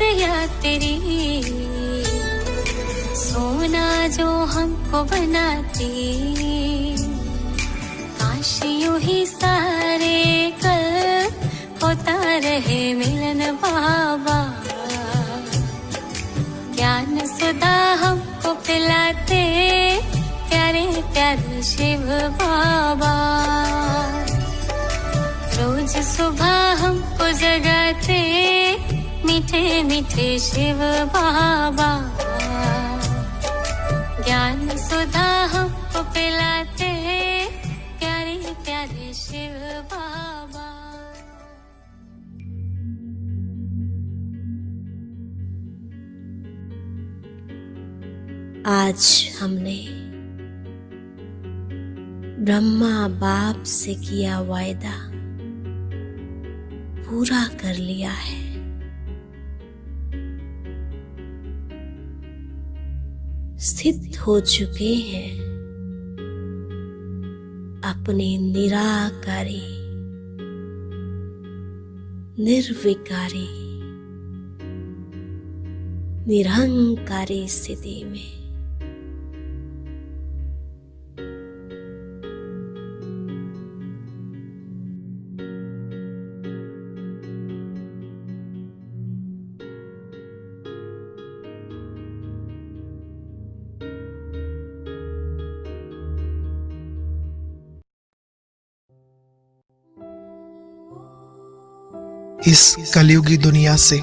रसिया तेरी, सोना जो हमको बनाती, काश यूं ही सारे कल होता रहे मिलन बाबा। ज्ञान सुधा हमको पिलाते प्यारे प्यारे शिव बाबा। रोज सुबह हमको जगाते मीठे मीठे शिव बाबा। ज्ञान सुधा हमको पिलाते प्यारे प्यारे शिव बाबा। आज हमने ब्रह्मा बाप से किया वायदा पूरा कर लिया है। स्थित हो चुके हैं अपने निराकारी निर्विकारी निरहंकारी स्थिति में। इस कलयुगी दुनिया से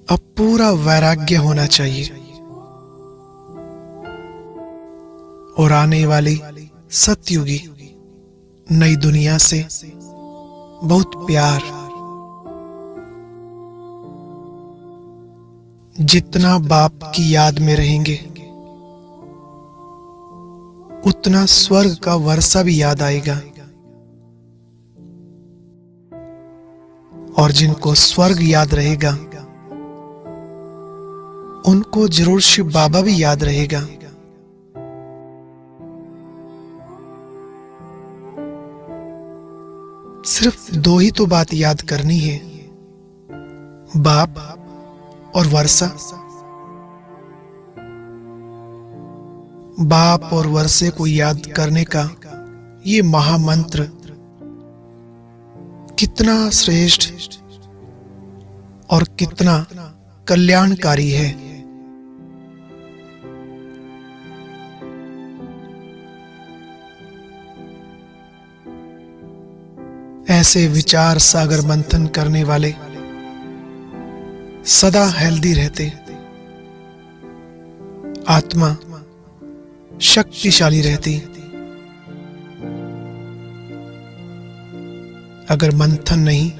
अब पूरा वैराग्य होना चाहिए और आने वाली सतयुगी नई दुनिया से बहुत प्यार। जितना बाप की याद में रहेंगे उतना स्वर्ग का वर्षा भी याद आएगा, और जिनको स्वर्ग याद रहेगा उनको जरूर शिव बाबा भी याद रहेगा। सिर्फ दो ही तो बात याद करनी है, बाप और वर्षा। बाप और वर्षे को याद करने का ये महामंत्र कितना श्रेष्ठ और कितना कल्याणकारी है। ऐसे विचार सागर मंथन करने वाले सदा हेल्दी रहते, आत्मा शक्तिशाली रहती। अगर मंथन नहीं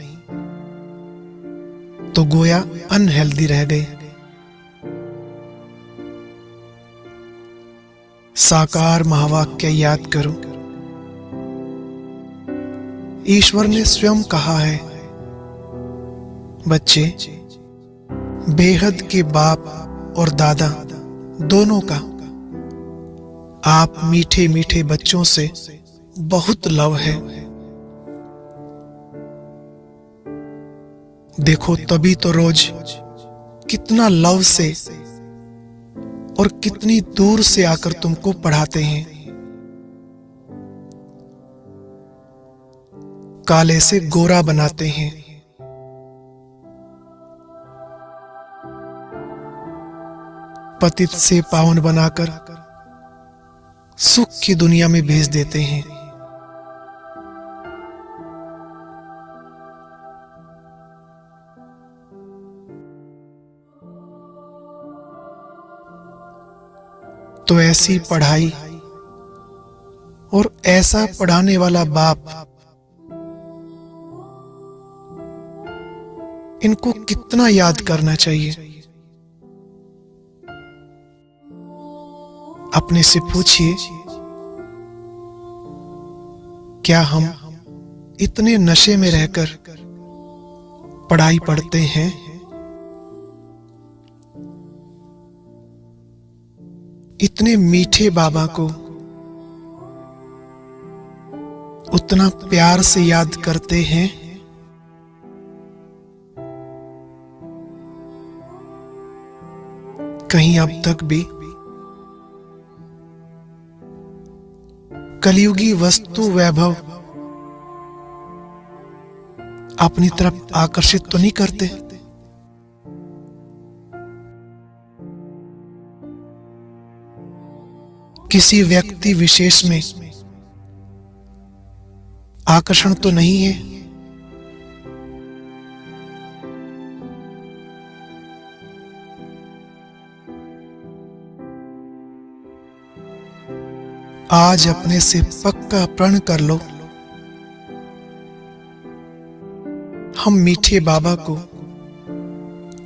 तो गोया अनहेल्दी रह गए। साकार महावाक्य याद करो। ईश्वर ने स्वयं कहा है, बच्चे बेहद के बाप और दादा दोनों का आप मीठे मीठे बच्चों से बहुत लव है। देखो तभी तो रोज कितना लव से और कितनी दूर से आकर तुमको पढ़ाते हैं। काले से गोरा बनाते हैं। पतित से पावन बनाकर सुख की दुनिया में भेज देते हैं। तो ऐसी पढ़ाई और ऐसा पढ़ाने वाला बाप, इनको कितना याद करना चाहिए। अपने से पूछिए, क्या हम इतने नशे में रहकर पढ़ाई पढ़ते हैं? इतने मीठे बाबा को उतना प्यार से याद करते हैं? कहीं अब तक भी कलयुगी वस्तु वैभव अपनी तरफ आकर्षित तो नहीं करते? किसी व्यक्ति विशेष में आकर्षण तो नहीं है? आज अपने से पक्का प्रण कर लो, हम मीठे बाबा को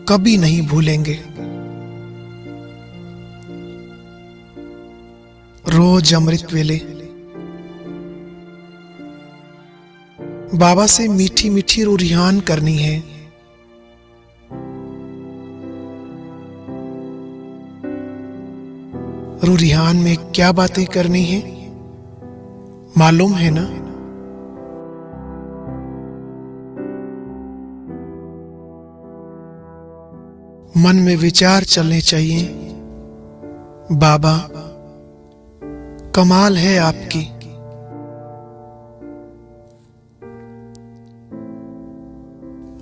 कभी नहीं भूलेंगे। रोज अमृत वेले बाबा से मीठी मीठी रुरिहान करनी है। रुरिहान में क्या बातें करनी है मालूम है ना? मन में विचार चलने चाहिए, बाबा कमाल है आपकी,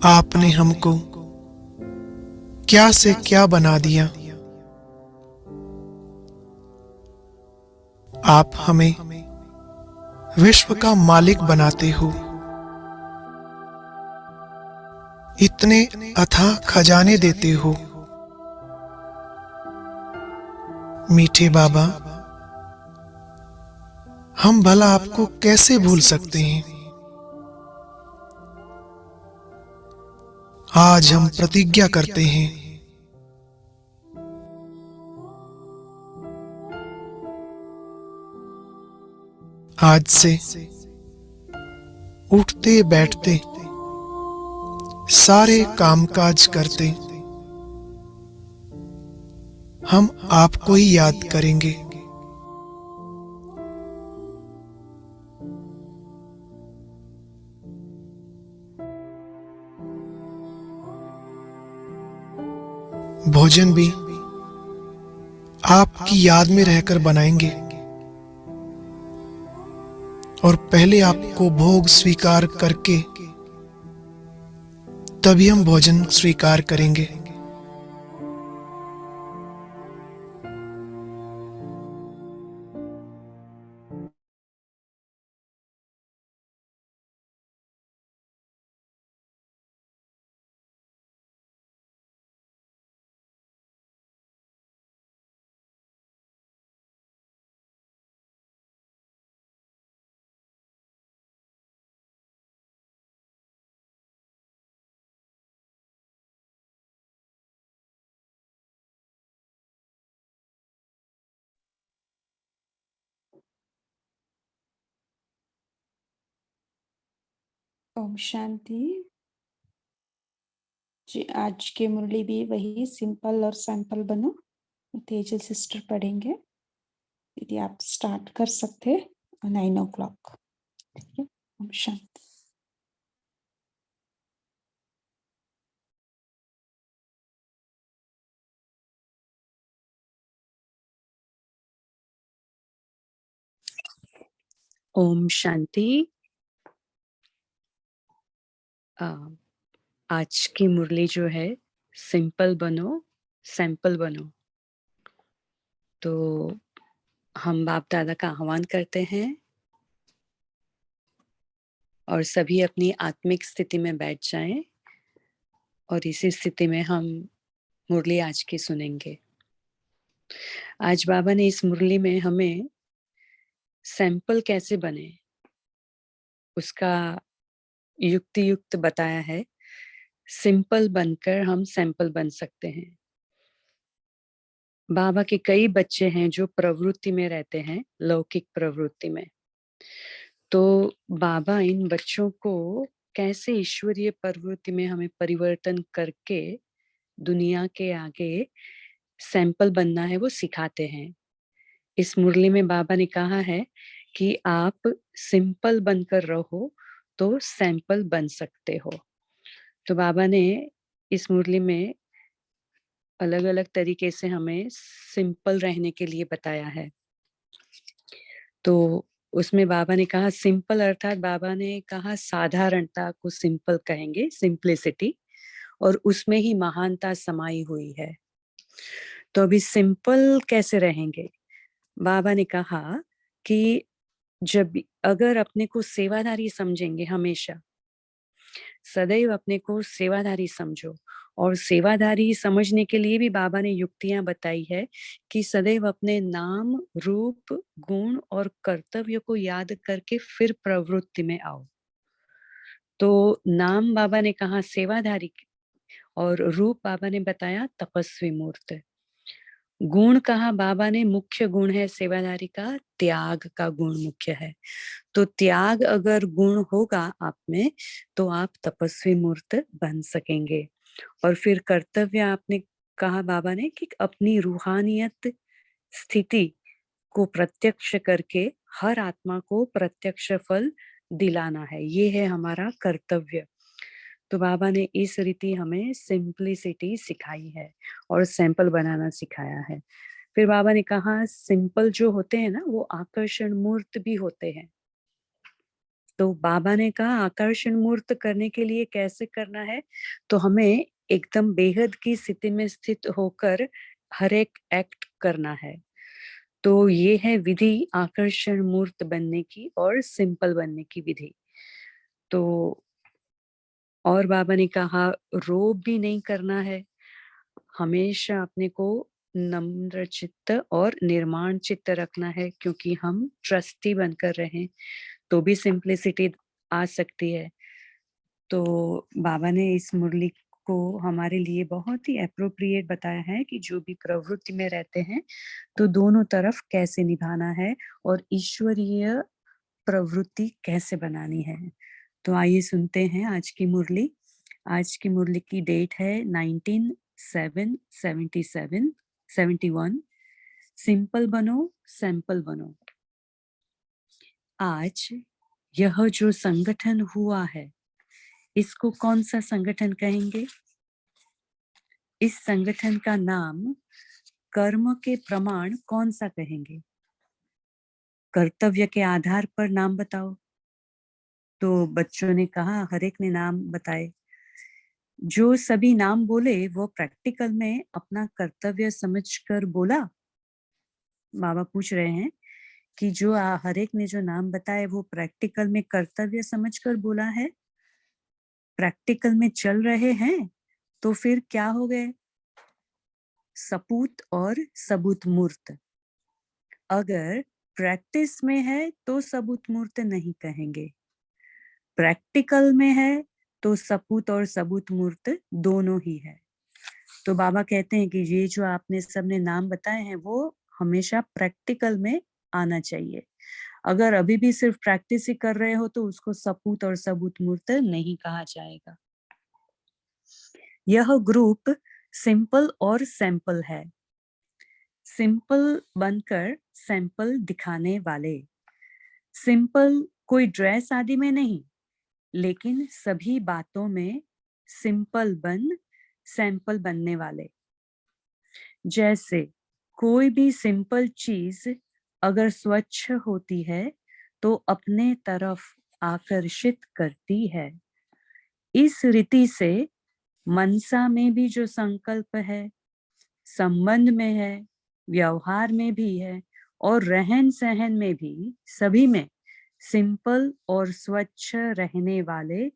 आपने हमको क्या से क्या बना दिया। आप हमें विश्व का मालिक बनाते हो। इतने अथाह खजाने देते हो। मीठे बाबा, हम भला आपको कैसे भूल सकते हैं? आज हम प्रतिज्ञा करते हैं, आज से उठते बैठते सारे कामकाज करते हम आपको ही याद करेंगे। भोजन भी आपकी याद में रहकर बनाएंगे और पहले आपको भोग स्वीकार करके तभी हम भोजन स्वीकार करेंगे। ओम शांति जी। आज की मुरली भी वही सिंपल और सैंपल बनो, तेजल सिस्टर पढ़ेंगे। यदि आप स्टार्ट कर सकते 9 o'clock। ठीक है। ओम शांति। ओम शांति। आज की मुरली जो है सिंपल बनो सैंपल बनो। तो हम बाप दादा का आह्वान करते हैं और सभी अपनी आत्मिक स्थिति में बैठ जाएं और इसी स्थिति में हम मुरली आज की सुनेंगे। आज बाबा ने इस मुरली में हमें सैंपल कैसे बने उसका युक्ति युक्त बताया है। सिंपल बनकर हम सैंपल बन सकते हैं। बाबा के कई बच्चे हैं जो प्रवृत्ति में रहते हैं, लौकिक प्रवृत्ति में। तो बाबा इन बच्चों को कैसे ईश्वरीय प्रवृत्ति में हमें परिवर्तन करके दुनिया के आगे सैंपल बनना है वो सिखाते हैं। इस मुरली में बाबा ने कहा है कि आप सिंपल बनकर रहो तो सैंपल बन सकते हो। तो बाबा ने इस मुरली में अलग अलग तरीके से हमें सिंपल रहने के लिए बताया है। तो उसमें बाबा ने कहा सिंपल, अर्थात बाबा ने कहा साधारणता को सिंपल कहेंगे, सिंप्लिसिटी, और उसमें ही महानता समाई हुई है। तो अभी सिंपल कैसे रहेंगे? बाबा ने कहा कि जब अगर अपने को सेवाधारी समझेंगे, हमेशा सदैव अपने को सेवाधारी समझो, और सेवाधारी समझने के लिए भी बाबा ने युक्तियां बताई है कि सदैव अपने नाम, रूप, गुण और कर्तव्य को याद करके फिर प्रवृत्ति में आओ। तो नाम बाबा ने कहा सेवाधारी, और रूप बाबा ने बताया तपस्वी मूर्त। गुण कहा बाबा ने मुख्य गुण है सेवाधारी का, त्याग का गुण मुख्य है। तो त्याग अगर गुण होगा आप में तो आप तपस्वी मूर्त बन सकेंगे। और फिर कर्तव्य आपने कहा बाबा ने कि अपनी रूहानियत स्थिति को प्रत्यक्ष करके हर आत्मा को प्रत्यक्ष फल दिलाना है, ये है हमारा कर्तव्य। तो बाबा ने इस रीति हमें सिंप्लिसिटी सिखाई है और सैंपल बनाना सिखाया है। फिर बाबा ने कहा सिंपल जो होते हैं ना वो आकर्षण मूर्त भी होते हैं। तो बाबा ने कहा आकर्षण मूर्त करने के लिए कैसे करना है, तो हमें एकदम बेहद की स्थिति में स्थित होकर हर एक एक्ट करना है। तो ये है विधि आकर्षण मूर्त बनने की और सिंपल बनने की विधि। तो और बाबा ने कहा रोब भी नहीं करना है, हमेशा अपने को नम्र चित्त और निर्माण चित्त रखना है, क्योंकि हम ट्रस्टी बनकर रहें तो भी सिंप्लिसिटी आ सकती है। तो बाबा ने इस मुरली को हमारे लिए बहुत ही एप्रोप्रिएट बताया है कि जो भी प्रवृत्ति में रहते हैं तो दोनों तरफ कैसे निभाना है और ईश्वरीय प्रवृत्ति कैसे बनानी है। तो आइए सुनते हैं आज की मुरली। आज की मुरली की डेट है 19/7/71। सिंपल बनो, सैंपल बनो। आज यह जो संगठन हुआ है इसको कौन सा संगठन कहेंगे? इस संगठन का नाम कर्म के प्रमाण कौन सा कहेंगे? कर्तव्य के आधार पर नाम बताओ। तो बच्चों ने कहा, हर एक ने नाम बताए। जो सभी नाम बोले वो प्रैक्टिकल में अपना कर्तव्य समझकर बोला? बाबा पूछ रहे हैं कि जो हर एक ने जो नाम बताए वो प्रैक्टिकल में कर्तव्य समझकर बोला है? प्रैक्टिकल में चल रहे हैं तो फिर क्या हो गए? सपूत और सबूत मूर्त। अगर प्रैक्टिस में है तो सबूत मूर्त नहीं कहेंगे, प्रैक्टिकल में है तो सपूत और सबूत मूर्त दोनों ही है। तो बाबा कहते हैं कि ये जो आपने सबने नाम बताए हैं वो हमेशा प्रैक्टिकल में आना चाहिए। अगर अभी भी सिर्फ प्रैक्टिस ही कर रहे हो तो उसको सपूत और सबूत मूर्त नहीं कहा जाएगा। यह ग्रुप सिंपल और सैंपल है। सिंपल बनकर सैंपल दिखाने वाले। सिंपल कोई ड्रेस आदि में नहीं, लेकिन सभी बातों में सिंपल बन सैंपल बनने वाले। जैसे कोई भी सिंपल चीज अगर स्वच्छ होती है तो अपने तरफ आकर्षित करती है। इस रीति से मनसा में भी जो संकल्प है, संबंध में है, व्यवहार में भी है और रहन सहन में भी, सभी में सिंपल और स्वच्छ रहने वाले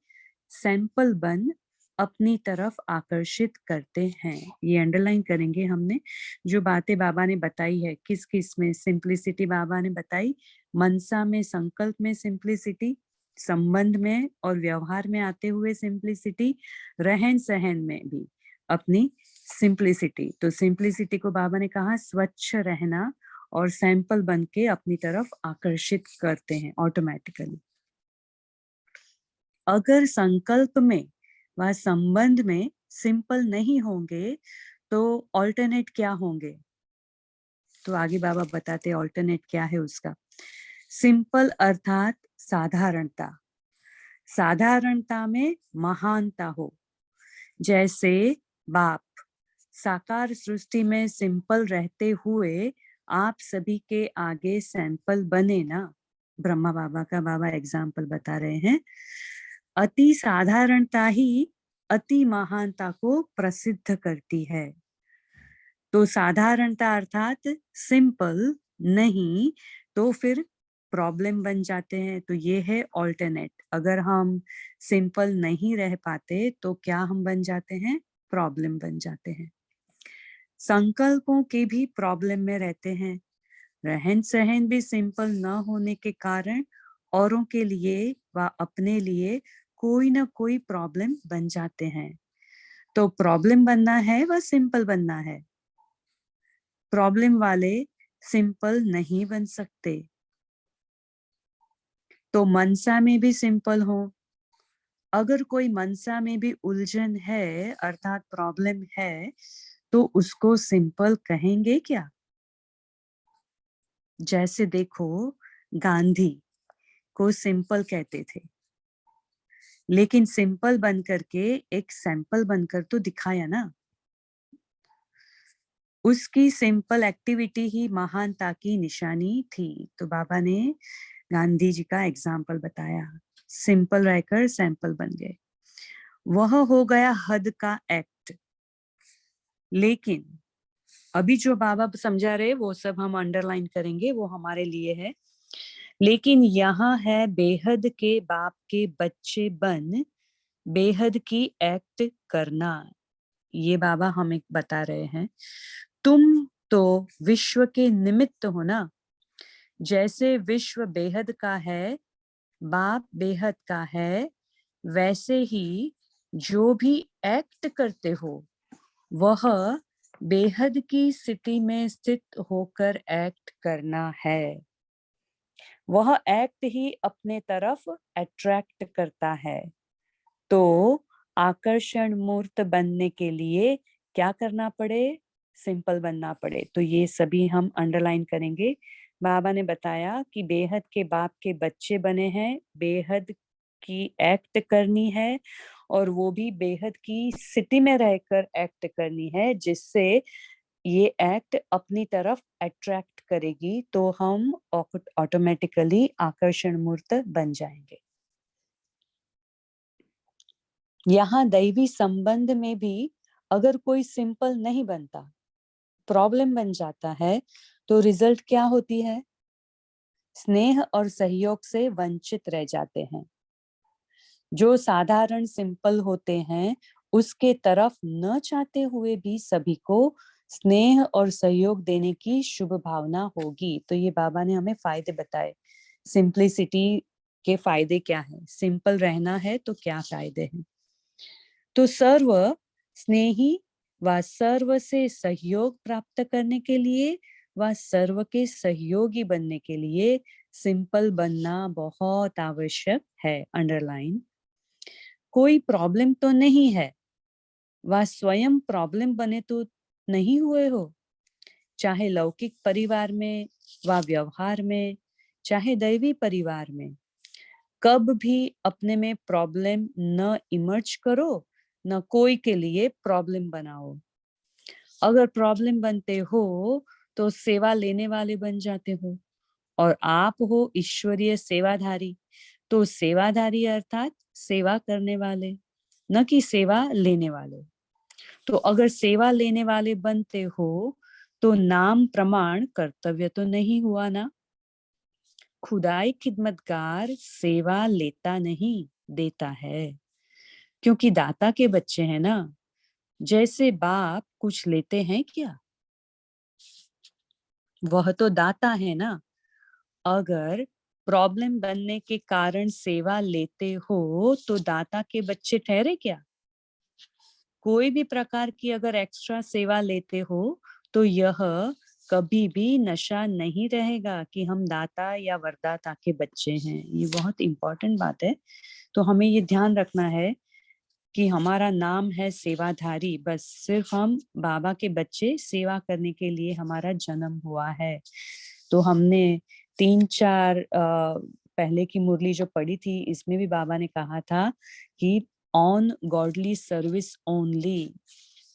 सैंपल बन अपनी तरफ आकर्षित करते हैं। ये अंडरलाइन करेंगे हमने। जो बातें बाबा ने बताई है, किस किस में सिंप्लिसिटी बाबा ने बताई? मनसा में, संकल्प में सिंप्लिसिटी, संबंध में और व्यवहार में आते हुए सिंप्लिसिटी, रहन सहन में भी अपनी सिंप्लिसिटी। तो सिंप्लिसिटी को बाबा ने कहा स्वच्छ रहना और सैंपल बन के अपनी तरफ आकर्षित करते हैं ऑटोमेटिकली। अगर संकल्प में व संबंध में सिंपल नहीं होंगे तो ऑल्टरनेट क्या होंगे? तो आगे बाबा बताते हैं ऑल्टरनेट क्या है उसका। सिंपल अर्थात साधारणता। साधारणता में महानता हो। जैसे बाप साकार सृष्टि में सिंपल रहते हुए आप सभी के आगे सैंपल बने ना। ब्रह्मा बाबा का बाबा एग्जाम्पल बता रहे हैं। अति साधारणता ही अति महानता को प्रसिद्ध करती है। तो साधारणता अर्थात सिंपल नहीं तो फिर प्रॉब्लम बन जाते हैं। तो ये है ऑल्टरनेट। अगर हम सिंपल नहीं रह पाते तो क्या हम बन जाते हैं? प्रॉब्लम बन जाते हैं। संकल्पों के भी प्रॉब्लम में रहते हैं। रहन सहन भी सिंपल न होने के कारण औरों के लिए व अपने लिए कोई ना कोई प्रॉब्लम बन जाते हैं। तो प्रॉब्लम बनना है व सिंपल बनना है। प्रॉब्लम वाले सिंपल नहीं बन सकते। तो मनसा में भी सिंपल हो। अगर कोई मनसा में भी उलझन है अर्थात प्रॉब्लम है तो उसको सिंपल कहेंगे क्या? जैसे देखो, गांधी को सिंपल कहते थे, लेकिन सिंपल बन करके एक सैंपल बनकर तो दिखाया ना। उसकी सिंपल एक्टिविटी ही महानता की निशानी थी। तो बाबा ने गांधी जी का एग्जाम्पल बताया, सिंपल रहकर सैंपल बन गए। वह हो गया हद का एक्ट। लेकिन अभी जो बाबा समझा रहे वो सब हम अंडरलाइन करेंगे, वो हमारे लिए है। लेकिन यहाँ है बेहद के बाप के बच्चे बन बेहद की एक्ट करना। ये बाबा हमें बता रहे हैं। तुम तो विश्व के निमित्त हो ना। जैसे विश्व बेहद का है, बाप बेहद का है, वैसे ही जो भी एक्ट करते हो वह बेहद की स्थिति में स्थित होकर एक्ट करना है। वह एक्ट ही अपने तरफ अट्रैक्ट करता है। तो आकर्षण मूर्त बनने के लिए क्या करना पड़े? सिंपल बनना पड़े। तो ये सभी हम अंडरलाइन करेंगे। बाबा ने बताया कि बेहद के बाप के बच्चे बने हैं, बेहद की एक्ट करनी है और वो भी बेहद की स्थिति में रहकर एक्ट करनी है, जिससे ये एक्ट अपनी तरफ अट्रैक्ट करेगी तो हम ऑटोमेटिकली आकर्षण मूर्त बन जाएंगे। यहाँ दैवी संबंध में भी अगर कोई सिंपल नहीं बनता, प्रॉब्लम बन जाता है, तो रिजल्ट क्या होती है? स्नेह और सहयोग से वंचित रह जाते हैं। जो साधारण सिंपल होते हैं उसके तरफ न चाहते हुए भी सभी को स्नेह और सहयोग देने की शुभ भावना होगी। तो ये बाबा ने हमें फायदे बताए। सिंप्लिसिटी के फायदे क्या है? सिंपल रहना है तो क्या फायदे हैं? तो सर्व स्नेही व सर्व से सहयोग प्राप्त करने के लिए व सर्व के सहयोगी बनने के लिए सिंपल बनना बहुत आवश्यक है। अंडरलाइन। कोई प्रॉब्लम तो नहीं है, वह स्वयं प्रॉब्लम बने तो नहीं हुए हो। चाहे लौकिक परिवार में व व्यवहार में, चाहे दैवी परिवार में, कब भी अपने में प्रॉब्लम न इमर्ज करो, न कोई के लिए प्रॉब्लम बनाओ। अगर प्रॉब्लम बनते हो तो सेवा लेने वाले बन जाते हो, और आप हो ईश्वरीय सेवाधारी। तो सेवाधारी अर्थात सेवा करने वाले, न कि सेवा लेने वाले। तो अगर सेवा लेने वाले बनते हो तो नाम प्रमाण कर्तव्य तो नहीं हुआ ना। खुदाई खिदमतगार सेवा लेता नहीं, देता है, क्योंकि दाता के बच्चे हैं ना। जैसे बाप कुछ लेते हैं क्या? वह तो दाता है ना। अगर प्रॉब्लम बनने के कारण सेवा लेते हो तो दाता के बच्चे ठहरे क्या? कोई भी प्रकार की अगर एक्स्ट्रा सेवा लेते हो तो यह कभी भी नशा नहीं रहेगा कि हम दाता या वरदाता के बच्चे हैं। ये बहुत इंपॉर्टेंट बात है। तो हमें ये ध्यान रखना है कि हमारा नाम है सेवाधारी। बस सिर्फ हम बाबा के बच्चे, सेवा करने के लिए हमारा जन्म हुआ है। तो हमने 3-4 पहले की मुरली जो पढ़ी थी, इसमें भी बाबा ने कहा था कि ऑन गॉडली सर्विस ओनली।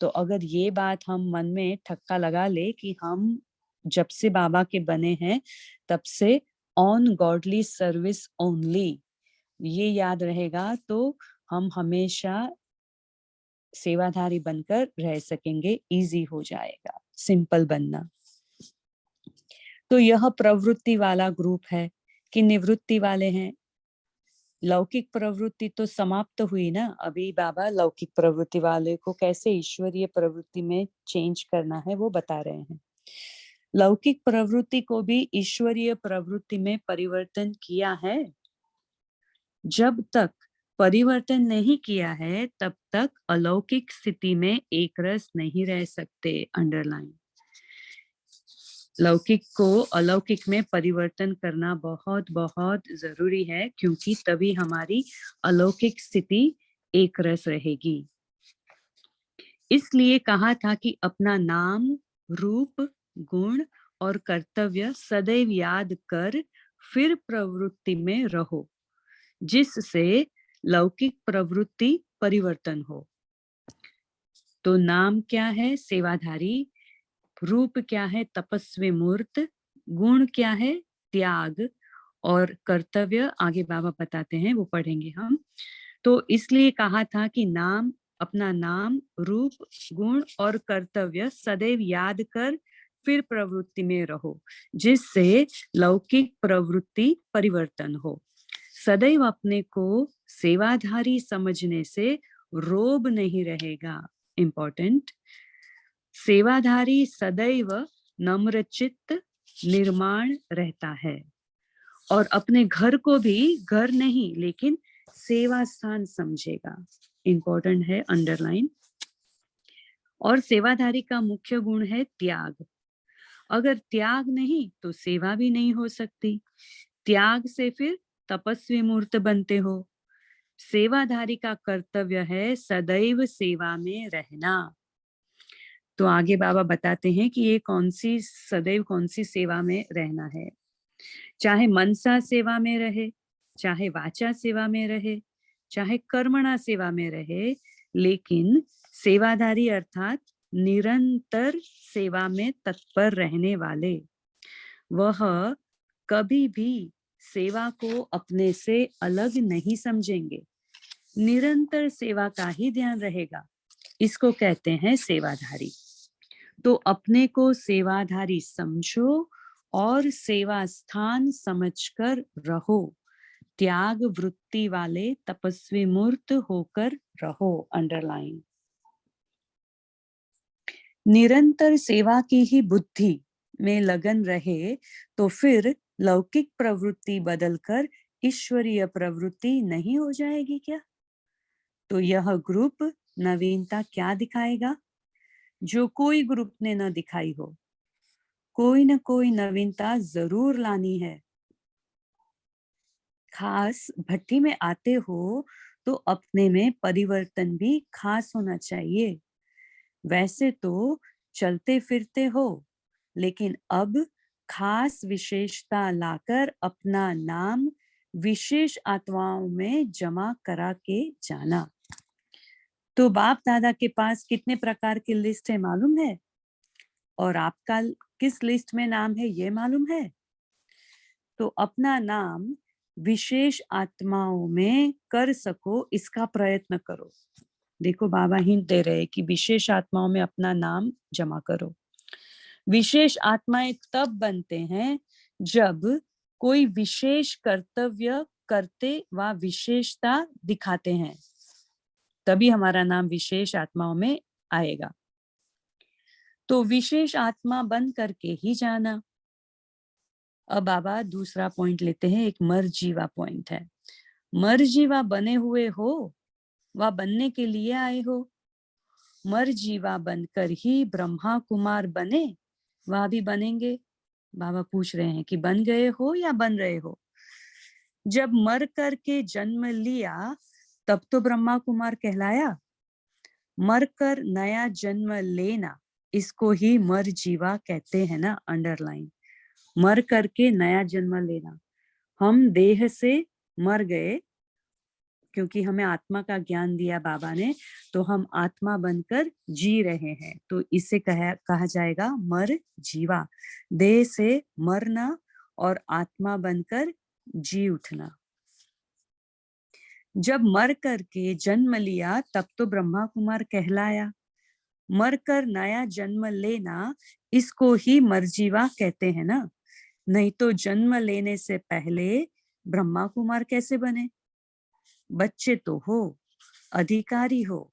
तो अगर ये बात हम मन में ठक्का लगा ले कि हम जब से बाबा के बने हैं तब से ऑन गॉडली सर्विस ओनली, ये याद रहेगा तो हम हमेशा सेवाधारी बनकर रह सकेंगे, इजी हो जाएगा सिंपल बनना। तो यह प्रवृत्ति वाला ग्रुप है कि निवृत्ति वाले हैं। लौकिक प्रवृत्ति तो समाप्त हुई ना, अभी बाबा लौकिक प्रवृत्ति वाले को कैसे ईश्वरीय प्रवृत्ति में चेंज करना है वो बता रहे हैं। लौकिक प्रवृत्ति को भी ईश्वरीय प्रवृत्ति में परिवर्तन किया है। जब तक परिवर्तन नहीं किया है तब तक अलौकिक स्थिति में एक रस नहीं रह सकते। अंडरलाइन, लौकिक को अलौकिक में परिवर्तन करना बहुत बहुत जरूरी है, क्योंकि तभी हमारी अलौकिक स्थिति एक रस रहेगी। इसलिए कहा था कि अपना नाम, रूप, गुण और कर्तव्य सदैव याद कर फिर प्रवृत्ति में रहो, जिससे लौकिक प्रवृत्ति परिवर्तन हो। तो नाम क्या है? सेवाधारी। रूप क्या है? तपस्वी मूर्त। गुण क्या है? त्याग। और कर्तव्य आगे बाबा बताते हैं, वो पढ़ेंगे हम। तो इसलिए कहा था कि नाम, अपना नाम, रूप, गुण और कर्तव्य सदैव याद कर फिर प्रवृत्ति में रहो, जिससे लौकिक प्रवृत्ति परिवर्तन हो। सदैव अपने को सेवाधारी समझने से रोब नहीं रहेगा। इंपॉर्टेंट, सेवाधारी सदैव नम्रचित्त निर्माण रहता है और अपने घर को भी घर नहीं लेकिन सेवा स्थान समझेगा। इंपॉर्टेंट है, अंडरलाइन। और सेवाधारी का मुख्य गुण है त्याग। अगर त्याग नहीं तो सेवा भी नहीं हो सकती। त्याग से फिर तपस्वी मूर्त बनते हो। सेवाधारी का कर्तव्य है सदैव सेवा में रहना। तो आगे बाबा बताते हैं कि ये कौन सी सदैव कौन सी सेवा में रहना है। चाहे मनसा सेवा में रहे, चाहे वाचा सेवा में रहे, चाहे कर्मणा सेवा में रहे, लेकिन सेवाधारी अर्थात निरंतर सेवा में तत्पर रहने वाले, वह कभी भी सेवा को अपने से अलग नहीं समझेंगे। निरंतर सेवा का ही ध्यान रहेगा। इसको कहते हैं सेवाधारी। तो अपने को सेवाधारी समझो और सेवा स्थान समझकर रहो। त्याग वृत्ति वाले तपस्वी मूर्त होकर रहो। अंडरलाइन, निरंतर सेवा की ही बुद्धि में लगन रहे तो फिर लौकिक प्रवृत्ति बदलकर ईश्वरीय प्रवृत्ति नहीं हो जाएगी क्या? तो यह ग्रुप नवीनता क्या दिखाएगा जो कोई ग्रुप ने न दिखाई हो? कोई न कोई नवीनता जरूर लानी है। खास भट्टी में आते हो तो अपने में परिवर्तन भी खास होना चाहिए। वैसे तो चलते फिरते हो, लेकिन अब खास विशेषता लाकर अपना नाम विशेष आत्माओं में जमा करा के जाना। तो बाप दादा के पास कितने प्रकार की लिस्ट है मालूम है? और आपका किस लिस्ट में नाम है ये मालूम है? तो अपना नाम विशेष आत्माओं में कर सको, इसका प्रयत्न करो। देखो बाबा हिंट दे रहे कि विशेष आत्माओं में अपना नाम जमा करो। विशेष आत्माएं तब बनते हैं जब कोई विशेष कर्तव्य करते व विशेषता दिखाते हैं, तभी हमारा नाम विशेष आत्माओं में आएगा। तो विशेष आत्मा बन करके ही जाना। अब बाबा दूसरा पॉइंट लेते हैं, एक मरजीवा पॉइंट है। मरजीवा बने हुए हो व बनने के लिए आए हो। मरजीवा बनकर ही ब्रह्मा कुमार बने, वह भी बनेंगे। बाबा पूछ रहे हैं कि बन गए हो या बन रहे हो? जब मर करके जन्म लिया तब तो ब्रह्मा कुमार कहलाया। मर कर नया जन्म लेना, इसको ही मरजीवा कहते हैं ना। अंडरलाइन, मर करके नया जन्म लेना। हम देह से मर गए, क्योंकि हमें आत्मा का ज्ञान दिया बाबा ने, तो हम आत्मा बनकर जी रहे हैं। तो इसे कहा जाएगा मर जीवा, देह से मरना और आत्मा बनकर जी उठना। जब मर करके जन्म लिया तब तो ब्रह्मा कुमार कहलाया। मर कर नया जन्म लेना, इसको ही मरजीवा कहते हैं ना। नहीं तो जन्म लेने से पहले ब्रह्मा कुमार कैसे बने? बच्चे तो हो, अधिकारी हो,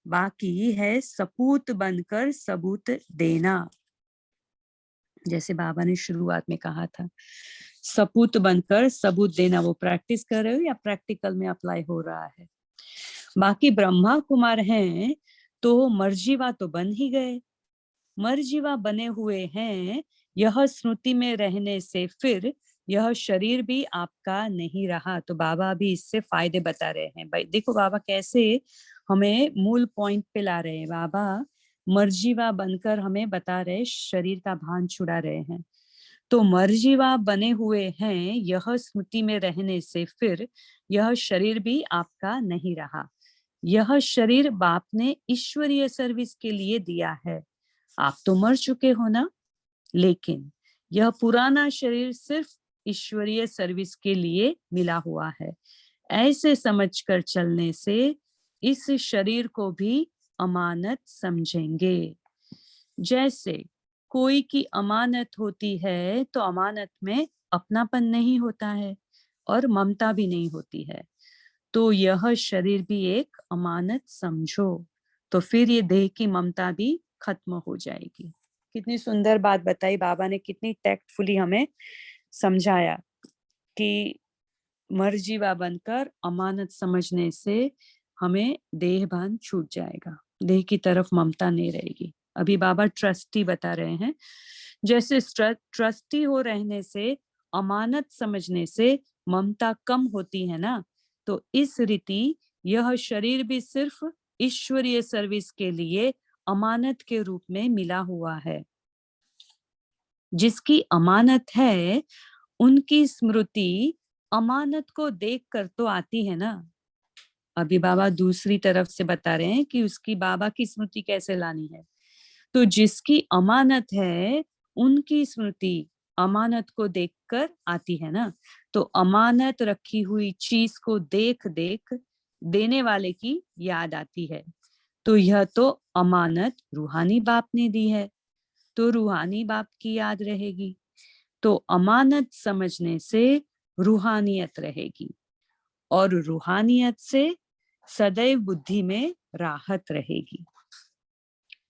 बाकी है सपूत बनकर सबूत देना। जैसे बाबा ने शुरुआत में कहा था, सपूत बनकर सबूत देना। वो प्रैक्टिस कर रहे हो या प्रैक्टिकल में अप्लाई हो रहा है? बाकी ब्रह्मा कुमार हैं तो मर्जीवा तो बन ही गए। मर्जीवा बने हुए हैं, यह स्मृति में रहने से फिर यह शरीर भी आपका नहीं रहा। तो बाबा भी इससे फायदे बता रहे हैं। भाई देखो बाबा कैसे हमें मूल पॉइंट पे ला रहे हैं। बाबा मर्जीवा बनकर हमें बता रहे, शरीर का भान छुड़ा रहे हैं। तो मर्जीवा बने हुए हैं, यह स्मृति में रहने से फिर यह शरीर भी आपका नहीं रहा। यह शरीर बाप ने ईश्वरीय सर्विस के लिए दिया है। आप तो मर चुके हो ना, लेकिन यह पुराना शरीर सिर्फ ईश्वरीय सर्विस के लिए मिला हुआ है। ऐसे समझकर चलने से इस शरीर को भी अमानत समझेंगे। जैसे कोई की अमानत होती है तो अमानत में अपनापन नहीं होता है और ममता भी नहीं होती है। तो यह शरीर भी एक अमानत समझो, तो फिर ये देह की ममता भी खत्म हो जाएगी। कितनी सुंदर बात बताई बाबा ने, कितनी टैक्टफुली हमें समझाया कि मर्जीवा बनकर अमानत समझने से हमें देह भान छूट जाएगा, देह की तरफ ममता नहीं रहेगी। अभी बाबा ट्रस्टी बता रहे हैं, जैसे ट्रस्टी हो रहने से, अमानत समझने से ममता कम होती है ना, तो इस रीति यह शरीर भी सिर्फ ईश्वरीय सर्विस के लिए अमानत के रूप में मिला हुआ है। जिसकी अमानत है उनकी स्मृति अमानत को देखकर तो आती है ना। अभी बाबा दूसरी तरफ से बता रहे हैं कि उसकी बाबा की स्मृति कैसे लानी है। तो जिसकी अमानत है उनकी स्मृति अमानत को देखकर आती है ना। तो अमानत रखी हुई चीज को देख देख देने वाले की याद आती है। तो यह तो अमानत रूहानी बाप ने दी है, तो रूहानी बाप की याद रहेगी। तो अमानत समझने से रूहानियत रहेगी और रूहानियत से सदैव बुद्धि में राहत रहेगी,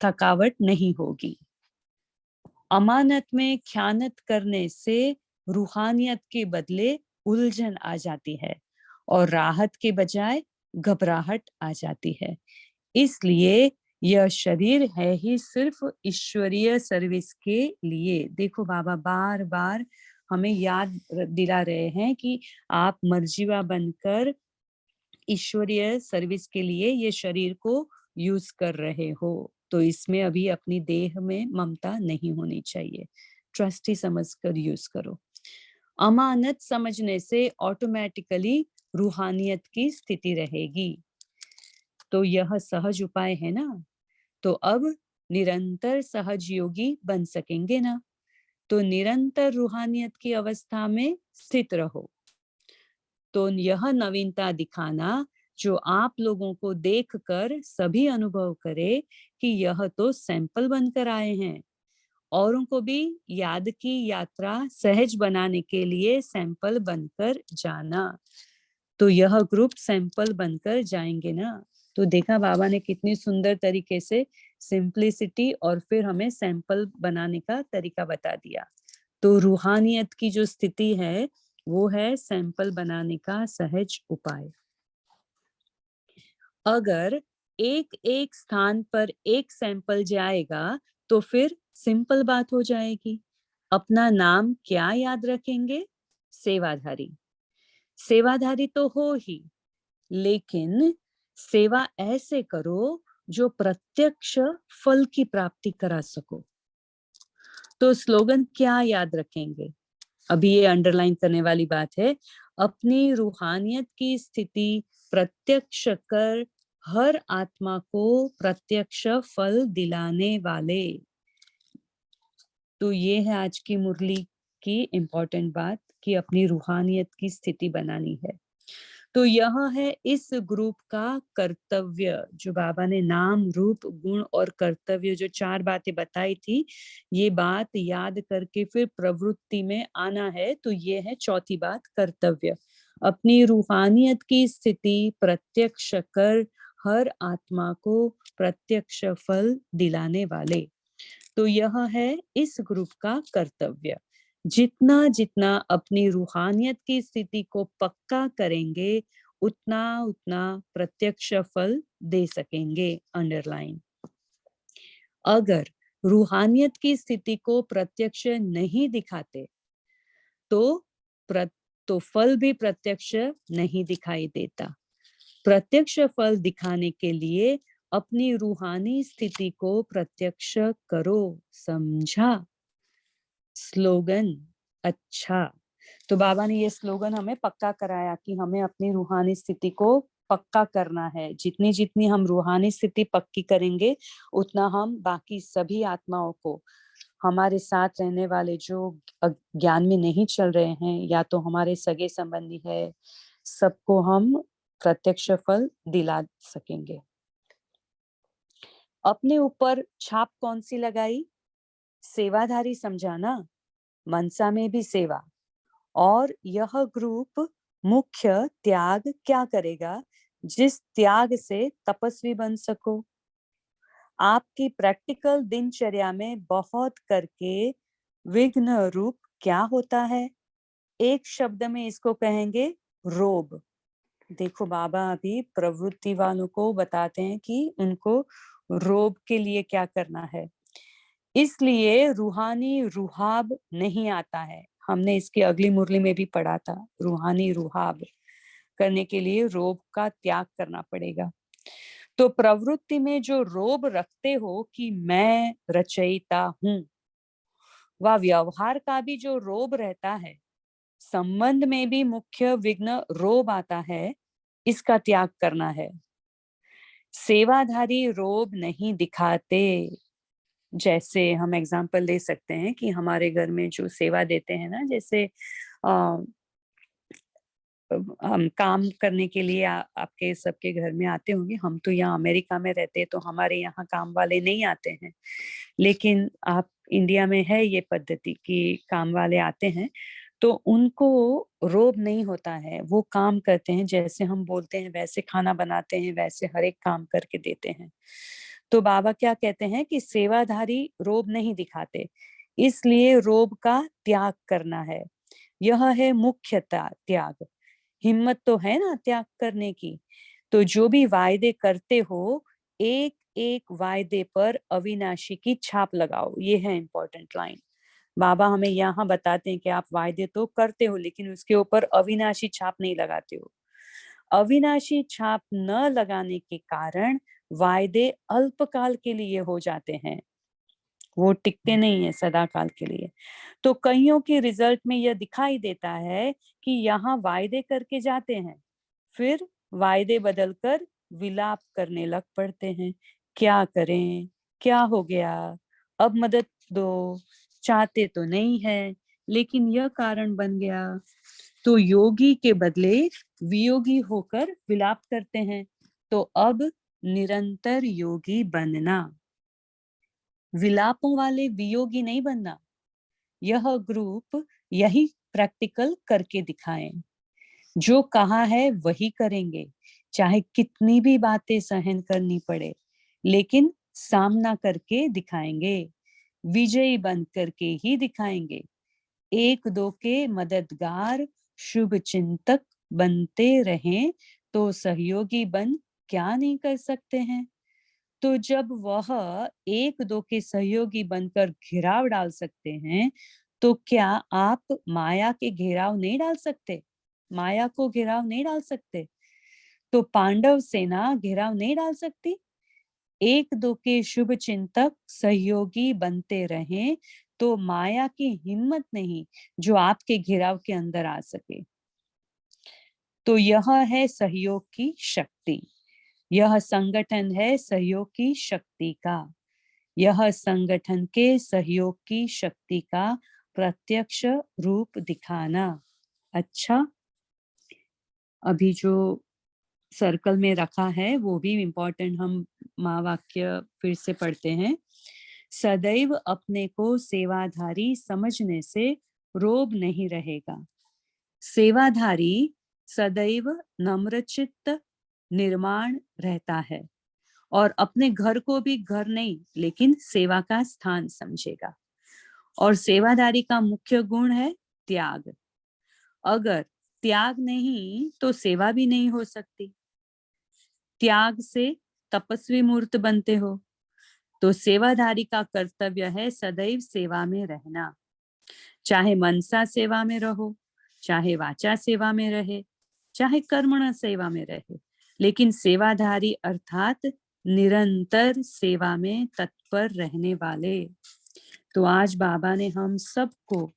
थकावट नहीं होगी। अमानत में ख्यानत करने से रूहानियत के बदले उलझन आ जाती है और राहत के बजाय घबराहट आ जाती है। इसलिए यह शरीर है ही सिर्फ ईश्वरीय सर्विस के लिए। देखो बाबा बार बार हमें याद दिला रहे हैं कि आप मर्जीवा बनकर ईश्वरीय सर्विस के लिए ये शरीर को यूज कर रहे हो। तो इसमें अभी अपनी देह में ममता नहीं होनी चाहिए, ट्रस्टी समझकर यूज करो। अमानत समझने से ऑटोमेटिकली रूहानियत की स्थिति रहेगी। तो यह सहज उपाय है ना, तो अब निरंतर सहज योगी बन सकेंगे ना। तो निरंतर रूहानियत की अवस्था में स्थित रहो। तो यह नवीनता दिखाना जो आप लोगों को देखकर सभी अनुभव करे कि यह तो सैंपल बनकर आए हैं। औरों को भी याद की यात्रा सहज बनाने के लिए सैंपल बनकर जाना। तो यह ग्रुप सैंपल बनकर जाएंगे ना। तो देखा बाबा ने कितनी सुंदर तरीके से सिंप्लिसिटी और फिर हमें सैंपल बनाने का तरीका बता दिया। तो रूहानियत की जो स्थिति है वो है सैंपल बनाने का सहज उपाय। अगर एक एक स्थान पर एक सैंपल जाएगा तो फिर सिंपल बात हो जाएगी। अपना नाम क्या याद रखेंगे? सेवाधारी। सेवाधारी तो हो ही, लेकिन सेवा ऐसे करो जो प्रत्यक्ष फल की प्राप्ति करा सको। तो स्लोगन क्या याद रखेंगे? अभी ये अंडरलाइन करने वाली बात है। अपनी रूहानियत की स्थिति प्रत्यक्ष कर हर आत्मा को प्रत्यक्ष फल दिलाने वाले। तो ये है आज की मुरली की इम्पोर्टेंट बात कि अपनी रूहानियत की स्थिति बनानी है। तो यह है इस ग्रुप का कर्तव्य, जो बाबा ने नाम, रूप, गुण और कर्तव्य जो 4 बातें बताई थी, ये बात याद करके फिर प्रवृत्ति में आना है। तो ये है चौथी बात, कर्तव्य। अपनी रूहानियत की स्थिति प्रत्यक्ष कर हर आत्मा को प्रत्यक्ष फल दिलाने वाले। तो यह है इस ग्रुप का कर्तव्य। जितना जितना अपनी रूहानियत की स्थिति को पक्का करेंगे, उतना उतना प्रत्यक्ष फल दे सकेंगे। अंडरलाइन। अगर रूहानियत की स्थिति को प्रत्यक्ष नहीं दिखाते तो फल भी प्रत्यक्ष नहीं दिखाई देता। प्रत्यक्ष फल दिखाने के लिए अपनी रूहानी स्थिति को प्रत्यक्ष करो, समझा? स्लोगन। अच्छा, तो बाबा ने ये स्लोगन हमें पक्का कराया कि हमें अपनी रूहानी स्थिति को पक्का करना है। जितनी जितनी हम रूहानी स्थिति पक्की करेंगे, उतना हम बाकी सभी आत्माओं को, हमारे साथ रहने वाले जो ज्ञान में नहीं चल रहे हैं या तो हमारे सगे संबंधी है, सबको हम प्रत्यक्ष फल दिला सकेंगे। अपने ऊपर छाप कौन सी लगाई? सेवाधारी समझा ना, मनसा में भी सेवा। और यह ग्रुप मुख्य त्याग क्या करेगा? जिस त्याग से तपस्वी बन सको। आपकी प्रैक्टिकल दिनचर्या में बहुत करके विघ्न रूप क्या होता है? एक शब्द में इसको कहेंगे रोब। देखो बाबा अभी प्रवृत्ति वालों को बताते हैं कि उनको रोब के लिए क्या करना है। इसलिए रूहानी रुहाब नहीं आता है। हमने इसकी अगली मुरली में भी पढ़ा था। रूहानी रुहाब करने के लिए रोब का त्याग करना पड़ेगा। तो प्रवृत्ति में जो रोब रखते हो कि मैं रचयिता हूं, वह व्यवहार का भी जो रोब रहता है, संबंध में भी मुख्य विघ्न रोब आता है, इसका त्याग करना है। सेवाधारी रोब नहीं दिखाते। जैसे हम एग्जाम्पल ले सकते हैं कि हमारे घर में जो सेवा देते हैं ना, जैसे हम काम करने के लिए आपके सबके घर में आते होंगे। हम तो यहाँ अमेरिका में रहते हैं, तो हमारे यहाँ काम वाले नहीं आते हैं, लेकिन आप इंडिया में है ये पद्धति कि काम वाले आते हैं, तो उनको रोब नहीं होता है। वो काम करते हैं, जैसे हम बोलते हैं वैसे खाना बनाते हैं, वैसे हर एक काम करके देते हैं। तो बाबा क्या कहते हैं कि सेवाधारी रोब नहीं दिखाते, इसलिए रोब का त्याग करना है। यह है मुख्य त्याग। हिम्मत तो है ना त्याग करने की। तो जो भी वायदे करते हो, एक एक वायदे पर अविनाशी की छाप लगाओ। ये है इंपॉर्टेंट लाइन। बाबा हमें यहाँ बताते हैं कि आप वायदे तो करते हो, लेकिन उसके ऊपर अविनाशी छाप नहीं लगाते हो। अविनाशी छाप न लगाने के कारण वायदे अल्पकाल के लिए हो जाते हैं, वो टिकते नहीं है सदा काल के लिए। तो कईयों के रिजल्ट में यह दिखाई देता है कि यहाँ वायदे करके जाते हैं, फिर वायदे बदलकर विलाप करने लग पड़ते हैं। क्या करें, क्या हो गया, अब मदद दो, चाहते तो नहीं है लेकिन यह कारण बन गया। तो योगी के बदले वियोगी होकर विलाप करते हैं। तो अब निरंतर योगी बनना, विलापों वाले वियोगी नहीं बनना। यह ग्रुप यही प्रैक्टिकल करके दिखाएं। जो कहा है वही करेंगे, चाहे कितनी भी बातें सहन करनी पड़े, लेकिन सामना करके दिखाएंगे, विजयी बन करके ही दिखाएंगे। एक दो के मददगार शुभ चिंतक बनते रहें तो सहयोगी बन क्या नहीं कर सकते हैं। तो जब वह एक दो के सहयोगी बनकर घेराव डाल सकते हैं, तो क्या आप माया के घेराव नहीं डाल सकते? माया को घेराव नहीं डाल सकते? तो पांडव सेना घेराव नहीं डाल सकती? एक दो के शुभ चिंतक सहयोगी बनते रहें तो माया की हिम्मत नहीं जो आपके घेराव के अंदर आ सके। तो यह है सहयोग की शक्ति, यह संगठन है सहयोग की शक्ति का, यह संगठन के सहयोग की शक्ति का प्रत्यक्ष रूप दिखाना। अच्छा, अभी जो सर्कल में रखा है वो भी इम्पोर्टेंट, हम महावाक्य फिर से पढ़ते हैं। सदैव अपने को सेवाधारी समझने से रोब नहीं रहेगा। सेवाधारी सदैव नम्रचित्त निर्माण रहता है और अपने घर को भी घर नहीं लेकिन सेवा का स्थान समझेगा। और सेवाधारी का मुख्य गुण है त्याग। अगर त्याग नहीं तो सेवा भी नहीं हो सकती। त्याग से तपस्वी मूर्त बनते हो। तो सेवाधारी का कर्तव्य है सदैव सेवा में रहना, चाहे मनसा सेवा में रहो, चाहे वाचा सेवा में रहे, चाहे कर्मण सेवा में रहे, लेकिन सेवाधारी अर्थात निरंतर सेवा में तत्पर रहने वाले। तो आज बाबा ने हम सबको,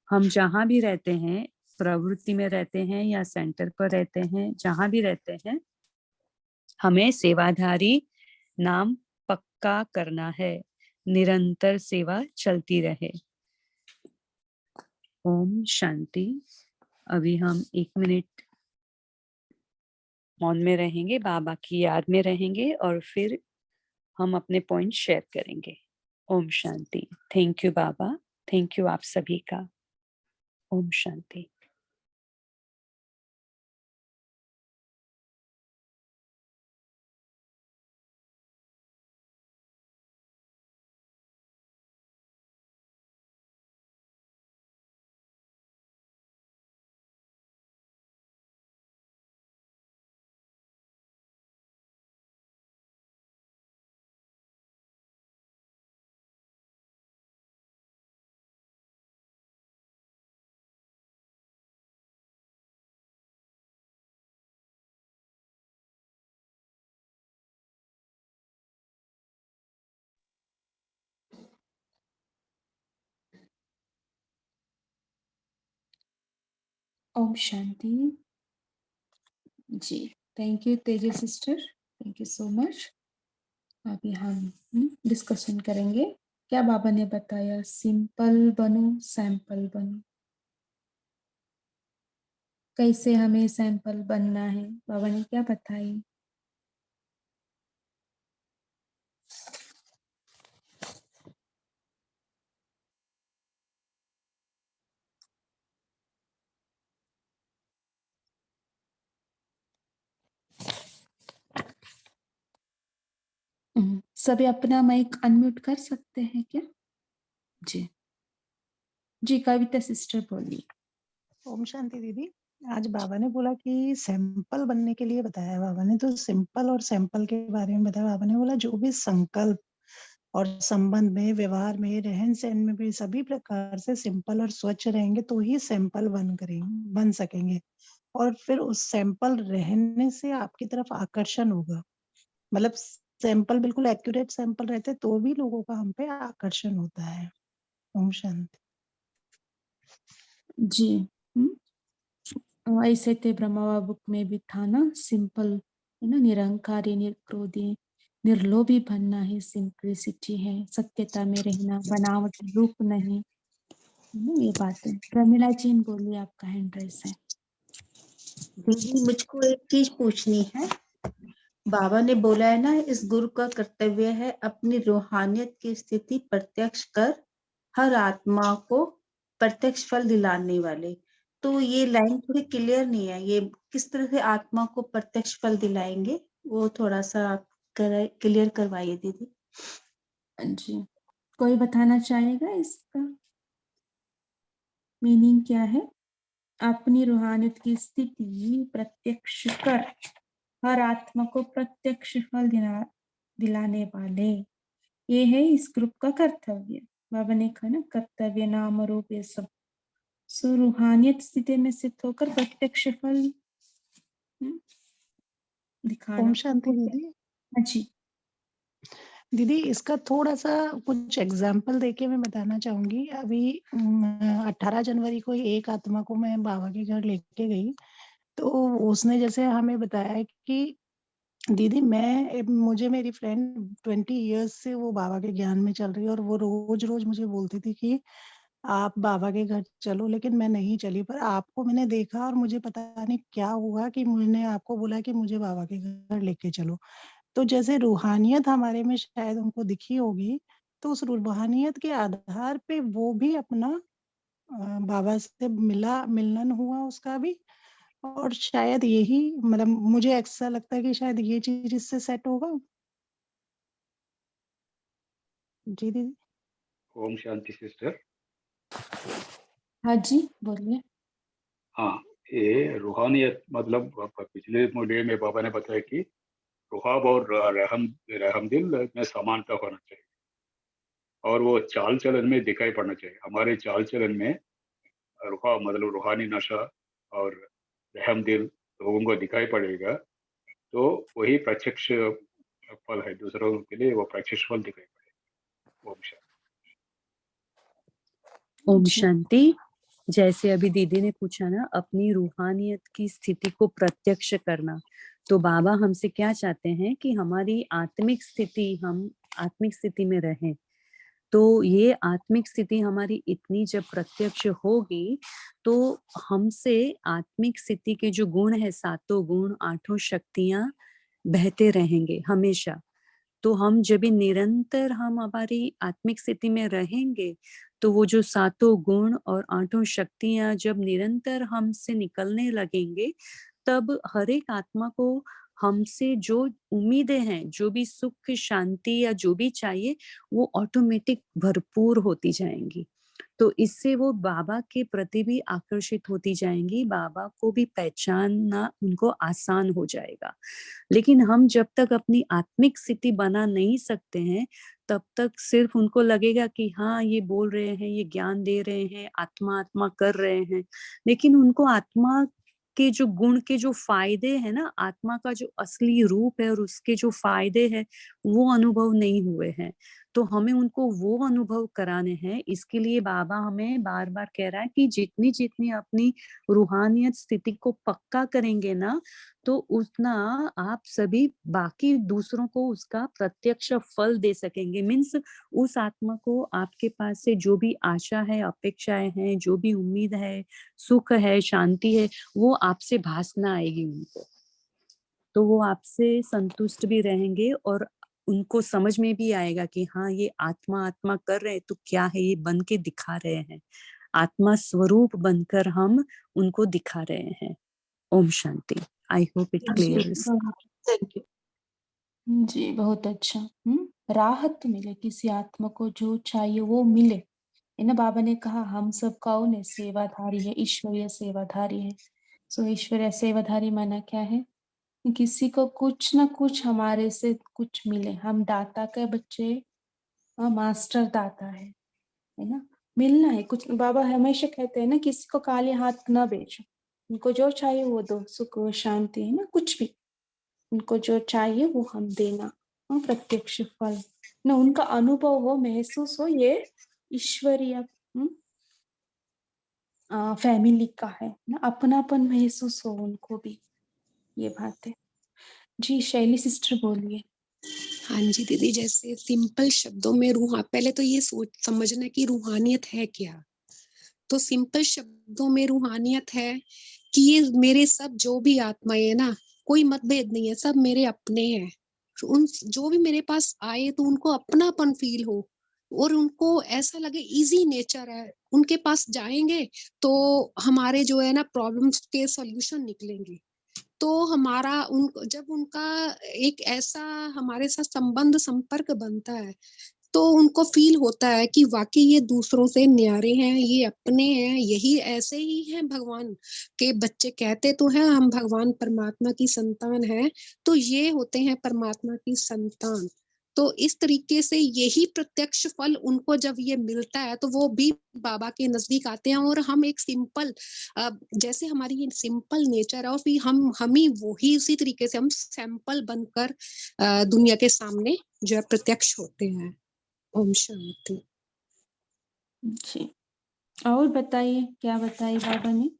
हम जहां भी रहते हैं, प्रवृत्ति में रहते हैं या सेंटर पर रहते हैं, जहां भी रहते हैं, हमें सेवाधारी नाम पक्का करना है, निरंतर सेवा चलती रहे। ओम शांति। अभी हम 1 मिनट मौन में रहेंगे, बाबा की याद में रहेंगे और फिर हम अपने पॉइंट शेयर करेंगे। ओम शांति। थैंक यू बाबा, थैंक यू आप सभी का। ओम शांति। ओम शांति जी। Thank you Tejal sister, thank you so much. अभी हम डिस्कशन करेंगे। क्या बाबा ने बताया? सिंपल बनो, सैंपल बनो। कैसे हमें सैंपल बनना है, बाबा ने क्या बताई? सभी अपना माइक अनम्यूट कर सकते हैं क्या? जी जी, कविता सिस्टर बोलिए। ओम शांति दीदी। आज बाबा ने बोला कि सैंपल बनने के लिए बताया बाबा ने, तो सिंपल और सैंपल के बारे में बताया। बाबा ने बोला जो भी संकल्प और संबंध में, व्यवहार में, रहन सहन में भी सभी प्रकार से सिंपल और स्वच्छ रहेंगे तो ही सैंपल बन सकेंगे। और फिर उस सैंपल रहने से आपकी तरफ आकर्षण होगा। मतलब सैंपल बिल्कुल एक्यूरेट सैंपल रहते तो भी लोगों का हम पे आकर्षण होता है। ओम शांति। जी ऐसे थे ब्रह्मा बुक में भी था ना, सिंपल है ना, निरंकारी, निर्क्रोधी, निर्लोभी बनना है, सिंपलिसिटी है, सत्यता में रहना, बनावटी रूप नहीं, है ना, ये बातें। प्रमिला जी बोलिए, आपका हैंड रेस है। दीदी मुझको एक चीज पूछनी है। बाबा ने बोला है ना, इस गुरु का कर्तव्य है अपनी रूहानियत की स्थिति प्रत्यक्ष कर हर आत्मा को प्रत्यक्ष फल दिलाने वाले। तो ये लाइन थोड़ी क्लियर नहीं है, ये किस तरह से आत्मा को प्रत्यक्ष फल दिलाएंगे, वो थोड़ा सा क्लियर करवाइए दीदी। जी, कोई बताना चाहेगा इसका मीनिंग क्या है? अपनी रूहानियत की स्थिति प्रत्यक्ष कर हर आत्मा को प्रत्यक्ष फल दिलाने वाले, ये है इस ग्रुप का कर्तव्य। बाबा ने कहा ना, कर्तव्य नाम रूप ये सब। सो रूहानियत स्थिति में स्थित होकर प्रत्यक्ष फल दिखाना। ओम शांति दीदी। जी दीदी इसका थोड़ा सा कुछ एग्जाम्पल देके मैं बताना चाहूंगी। अभी 18 जनवरी को एक आत्मा को मैं बाबा के घर लेके गई, तो उसने जैसे हमें बताया कि दीदी मुझे मेरी फ्रेंड 20 इयर्स से वो बाबा के ज्ञान में चल रही है और वो रोज-रोज मुझे बोलती थी कि आप बाबा के घर चलो, लेकिन मैं नहीं चली। पर आपको मैंने देखा और मुझे पता नहीं क्या हुआ कि मैंने आपको बोला कि मुझे बाबा के घर लेके चलो। तो जैसे रूहानियत हमारे में शायद उनको दिखी होगी, तो उस रूहानियत के आधार पे वो भी अपना बाबा से मिलन हुआ उसका भी, और शायद यही मतलब मुझे ऐसा लगता है कि शायद ये चीज़ इससे सेट होगा। जी दीदी। ओम शांति सिस्टर। हाँ जी, बोलिए। हाँ, ये रूहानियत मतलब पिछले मुझे में बाबा ने बताया कि रुहाब और रहमदिल में समानता होना चाहिए और वो चाल चलन में दिखाई पड़ना चाहिए। हमारे चाल चलन में रुहा मतलब रूहानी नशा और रहमदिल लोगों को दिखाई पड़ेगा, तो वही प्रत्यक्ष फल है, दूसरों के लिए वो प्रत्यक्ष फल दिखाई पड़ेगा। ओम शांति। ओम जी। शांति। जैसे अभी दीदी ने पूछा ना, अपनी रूहानियत की स्थिति को प्रत्यक्ष करना, तो बाबा हमसे क्या चाहते हैं कि हमारी आत्मिक स्थिति, हम आत्मिक स्थिति में रहें। तो ये आत्मिक स्थिति हमारी इतनी जब प्रत्यक्ष होगी, तो हमसे आत्मिक स्थिति के जो गुण है, सातों गुण, आठों शक्तियां बहते रहेंगे हमेशा। तो हम जब भी निरंतर हम हमारी आत्मिक स्थिति में रहेंगे, तो वो जो सातों गुण और आठों शक्तियां जब निरंतर हमसे निकलने लगेंगे, तब हर एक आत्मा को हमसे जो उम्मीदें हैं, जो भी सुख शांति या जो भी चाहिए, वो ऑटोमेटिक भरपूर होती जाएंगी। तो इससे वो बाबा के प्रति भी आकर्षित होती जाएंगी, बाबा को भी पहचानना उनको आसान हो जाएगा। लेकिन हम जब तक अपनी आत्मिक स्थिति बना नहीं सकते हैं, तब तक सिर्फ उनको लगेगा कि हाँ, ये बोल रहे हैं, ये ज्ञान दे रहे हैं, आत्मा आत्मा कर रहे हैं, लेकिन उनको आत्मा के जो गुण के जो फायदे हैं ना, आत्मा का जो असली रूप है और उसके जो फायदे हैं, वो अनुभव नहीं हुए हैं। तो हमें उनको वो अनुभव कराने हैं। इसके लिए बाबा हमें बार बार कह रहा है कि जितनी जितनी अपनी रूहानियत स्थिति को पक्का करेंगे ना, तो उतना आप सभी बाकी दूसरों को उसका प्रत्यक्ष फल दे सकेंगे। मीन्स उस आत्मा को आपके पास से जो भी आशा है, अपेक्षाएं हैं, जो भी उम्मीद है, सुख है, शांति है, वो आपसे भासना आएगी उनको। तो वो आपसे संतुष्ट भी रहेंगे और उनको समझ में भी आएगा कि हाँ, ये आत्मा आत्मा कर रहे हैं, तो क्या है, ये बन के दिखा रहे हैं। आत्मा स्वरूप बनकर हम उनको दिखा रहे हैं। ओम शांति। आई होप इट जी, क्लियर्स। Thank you. जी, बहुत अच्छा। राहत मिले, किसी आत्मा को जो चाहिए वो मिले। है ना, बाबा ने कहा हम सब कौन है, सेवाधारी है, ईश्वरीय सेवाधारी है। सो ईश्वरीय सेवाधारी माना क्या है, किसी को कुछ ना कुछ हमारे से कुछ मिले। हम दाता के बच्चे, मास्टर दाता है ना, मिलना है कुछ। बाबा हमेशा कहते हैं ना, किसी को काले हाथ न बेचो, उनको जो चाहिए वो दो, सुख और शांति, है ना, कुछ भी उनको जो चाहिए वो हम देना। प्रत्यक्ष फल ना, उनका अनुभव हो, महसूस हो, ये ईश्वरीय फैमिली का है ना, अपनापन महसूस हो उनको भी, ये बात है। जी, शैली सिस्टर बोलिए। हाँ जी दीदी, जैसे सिंपल शब्दों में पहले तो ये सोच समझना कि रूहानियत है क्या। तो सिंपल शब्दों में रूहानियत है कि ये मेरे सब जो भी आत्माएं है ना, कोई मतभेद नहीं है, सब मेरे अपने हैं। उन जो भी मेरे पास आए तो उनको अपनापन फील हो और उनको ऐसा लगे इजी नेचर है। उनके पास जाएंगे तो हमारे जो है ना प्रॉब्लम्स के सॉल्यूशन निकलेंगे। तो हमारा जब उनका एक ऐसा हमारे साथ संबंध संपर्क बनता है, तो उनको फील होता है कि वाकई ये दूसरों से न्यारे हैं, ये अपने हैं, यही ऐसे ही हैं भगवान के बच्चे। कहते तो हैं हम भगवान परमात्मा की संतान है, तो ये होते हैं परमात्मा की संतान। तो इस तरीके से यही प्रत्यक्ष फल उनको जब ये मिलता है, तो वो भी बाबा के नजदीक आते हैं। और हम एक सिंपल जैसे हमारी ये सिंपल नेचर है, और फिर हम ही वही उसी तरीके से हम सैंपल बनकर दुनिया के सामने जो है प्रत्यक्ष होते हैं। ओम शांति। जी, और बताइए, क्या बताइए बाबा ने।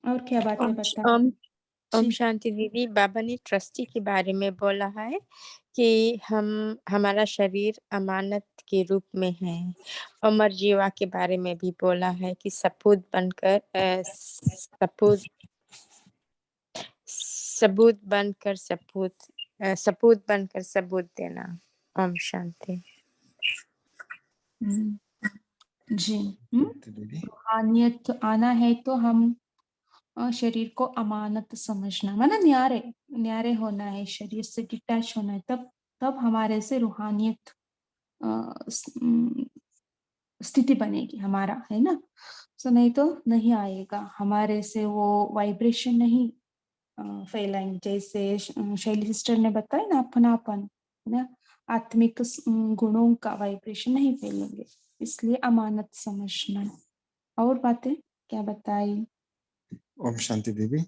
और क्या बातें ओम बताए? ओम ओम जी शांति दीदी, बाबा ने ट्रस्टी के बारे में बोला है कि हमारा शरीर अमानत के रूप में है। अमर जीवा के बारे में भी बोला है कि सपूत बनकर सपूत बनकर सबूत देना। ओम शांति। जी रूहानियत आना है तो हम शरीर को अमानत समझना, मतलब न्यारे न्यारे होना है, शरीर से डिटैच होना है, तब हमारे से रूहानियत स्थिति बनेगी हमारा, है ना। सो नहीं तो नहीं आएगा, हमारे से वो वाइब्रेशन नहीं फैलाएंगे। जैसे शैली सिस्टर ने बताया ना, अपनापन, है ना, आत्मिक गुणों का वाइब्रेशन नहीं फैलेंगे, इसलिए अमानत समझना। और बातें क्या बताई? ओम शांति देवी।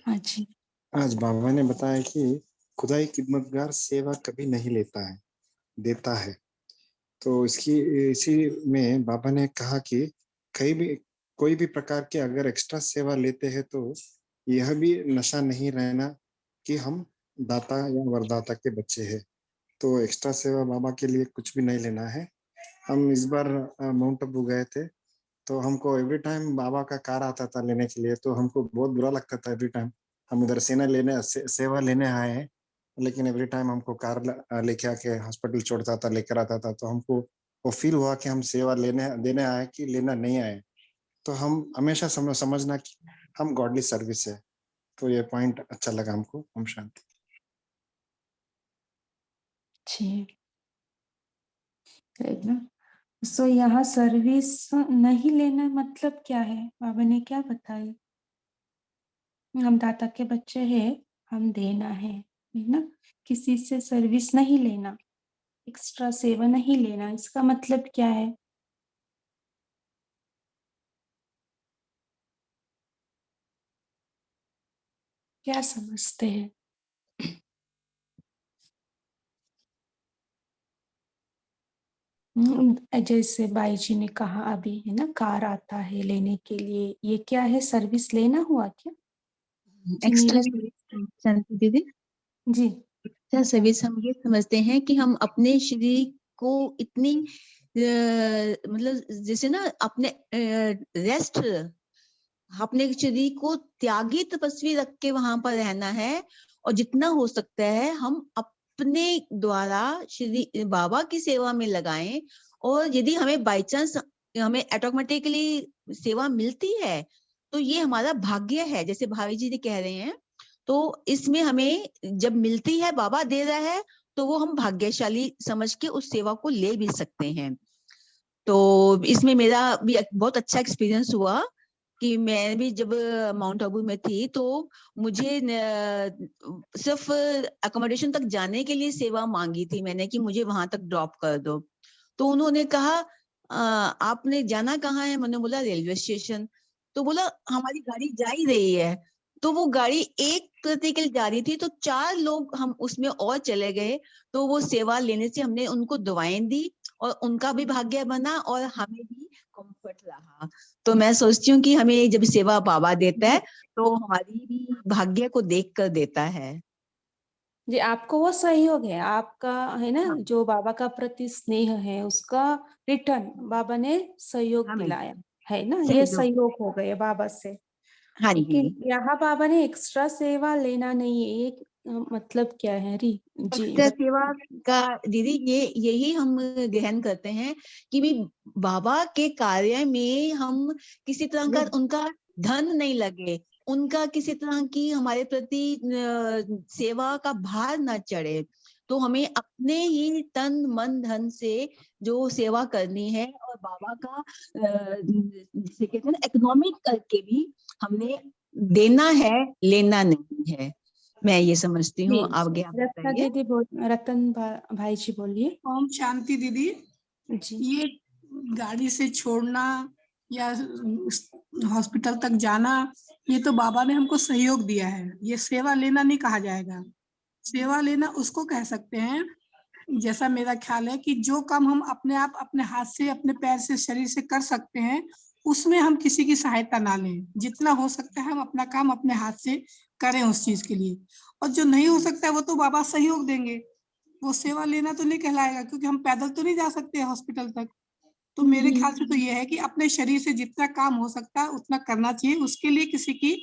हाँ जी। आज बाबा ने बताया कि खुदाई खिदमतगार सेवा कभी नहीं लेता है, देता है। तो इसी में बाबा ने कहा कि कोई भी प्रकार के अगर एक्स्ट्रा सेवा लेते हैं तो यह भी नशा नहीं रहना कि हम दाता या वरदाता के बच्चे हैं। तो एक्स्ट्रा सेवा बाबा के लिए कुछ भी नहीं लेना है। हम इस बार माउंट आबू गए थे, तो हमको एवरी टाइम बाबा का कार आता था लेने के लिए, तो हमको बहुत बुरा लगता था एवरी टाइम। हम उधर सेवा लेने आए हैं, लेकिन एवरी टाइम हमको कार लेके आके हॉस्पिटल छोड़ता था, लेकर आता था। तो हमको वो फील हुआ कि हम सेवा देने आए कि लेना नहीं आए। तो हम हमेशा समझना कि हम गॉडली सर्विस है। तो ये पॉइंट अच्छा लगा हमको। ओम शांति। जी सो यहाँ सर्विस नहीं लेना मतलब क्या है, बाबा ने क्या बताया? हम दाता के बच्चे हैं, हम देना है ना, किसी से सर्विस नहीं लेना, एक्स्ट्रा सेवा नहीं लेना, इसका मतलब क्या है? क्या समझते हैं? जैसे बाई जी ने कहा अभी, है ना, कार आता है लेने के लिए, ये क्या है, सर्विस लेना हुआ क्या? जी एक्स्ट्रा नीलम सर्विस शांति दीदी, जी। एक्स्ट्रा सर्विस हम ये समझते हैं कि हम अपने शरीर को इतनी मतलब जैसे ना अपने रेस्ट, अपने शरीर को त्यागी तपस्वी रख के वहां पर रहना है, और जितना हो सकता है हम अपने द्वारा श्री बाबा की सेवा में लगाएं। और यदि हमें बाई चांस हमें ऑटोमेटिकली सेवा मिलती है तो ये हमारा भाग्य है, जैसे भाभी जी कह रहे हैं। तो इसमें हमें जब मिलती है, बाबा दे रहा है, तो वो हम भाग्यशाली समझ के उस सेवा को ले भी सकते हैं। तो इसमें मेरा भी बहुत अच्छा एक्सपीरियंस हुआ कि मैं भी जब माउंट आबू में थी तो मुझे सिर्फ अकोमोडेशन तक जाने के लिए सेवा मांगी थी मैंने कि मुझे वहां तक ड्रॉप कर दो। तो उन्होंने कहा आपने जाना कहाँ है? मैंने बोला रेलवे स्टेशन। तो बोला हमारी गाड़ी जा ही रही है। तो वो गाड़ी एक प्रति के लिए जा रही थी, तो 4 लोग हम उसमें और चले गए। तो वो सेवा लेने से हमने उनको दुआएं दी और उनका भी भाग्य बना और हमें भी कंफर्ट रहा। तो मैं सोचती हूँ कि हमें जब सेवा बाबा देता है तो हमारी भी भाग्य को देख कर देता है। जी आपको वो सहयोग है आपका, है ना, हाँ, जो बाबा का प्रति स्नेह है उसका रिटर्न बाबा ने सहयोग हाँ दिलाया, मैम, है ना, ये सहयोग। सहयोग हो गए बाबा से। हाँ लेकिन जी, यहाँ बाबा ने एक्स्ट्रा सेवा लेना नहीं है, ये मतलब क्या है? री जी एक्स्ट्रा सेवा का दीदी यही हम ग्रहण करते हैं कि भी बाबा के कार्य में हम किसी तरह का उनका धन नहीं लगे, उनका किसी तरह की हमारे प्रति सेवा का भार न चढ़े। तो हमें अपने ही तन मन धन से जो सेवा करनी है, और बाबा का जिसे कहते हैं ना इकोनॉमिक करके भी हमने देना है, लेना नहीं है। मैं ये समझती हूँ। आगे आप रत्ना बताइए। दीदी भाई जी बोलिए। ओम शांति दीदी, जी ये गाड़ी से छोड़ना या हॉस्पिटल तक जाना, ये तो बाबा ने हमको सहयोग दिया है, ये सेवा लेना नहीं कहा जाएगा। सेवा लेना उसको कह सकते हैं, जैसा मेरा ख्याल है कि जो काम हम अपने आप अपने हाथ से अपने पैर से शरीर से कर सकते हैं उसमें हम किसी की सहायता ना लें। जितना हो सकता है हम अपना काम अपने हाथ से करें उस चीज के लिए, और जो नहीं हो सकता है वो तो बाबा सहयोग देंगे। वो सेवा लेना तो नहीं कहलाएगा, क्योंकि हम पैदल तो नहीं जा सकते हॉस्पिटल तक। तो मेरे ख्याल से तो ये है कि अपने शरीर से जितना काम हो सकता है उतना करना चाहिए। उसके लिए किसी की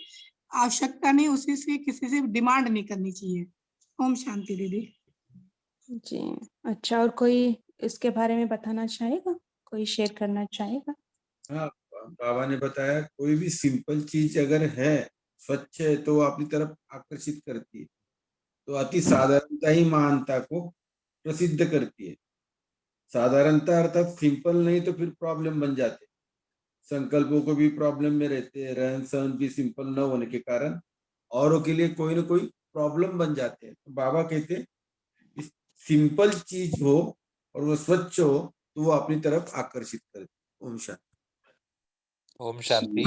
आवश्यकता नहीं, उसी से किसी से डिमांड नहीं करनी चाहिए। ओम शांति दीदी। जी अच्छा, और कोई इसके बारे में बताना चाहेगा, कोई शेयर करना चाहेगा? हाँ, बाबा ने बताया कोई भी सिंपल चीज अगर है, स्वच्छ है, तो वो अपनी तरफ आकर्षित करती है। तो अति साधारणता ही महानता को प्रसिद्ध करती है। साधारणता अर्थात सिंपल नहीं तो फिर प्रॉब्लम बन जाते, संकल्पों को भी प्रॉब्लम में रहते हैं, रहन सहन भी सिंपल न होने के कारण औरों के लिए कोई ना कोई प्रॉब्लम बन जाते हैं। तो बाबा कहते हैं सिंपल चीज हो और वो स्वच्छ हो तो वो अपनी तरफ आकर्षित करती। ओम शांति। ओम शांति।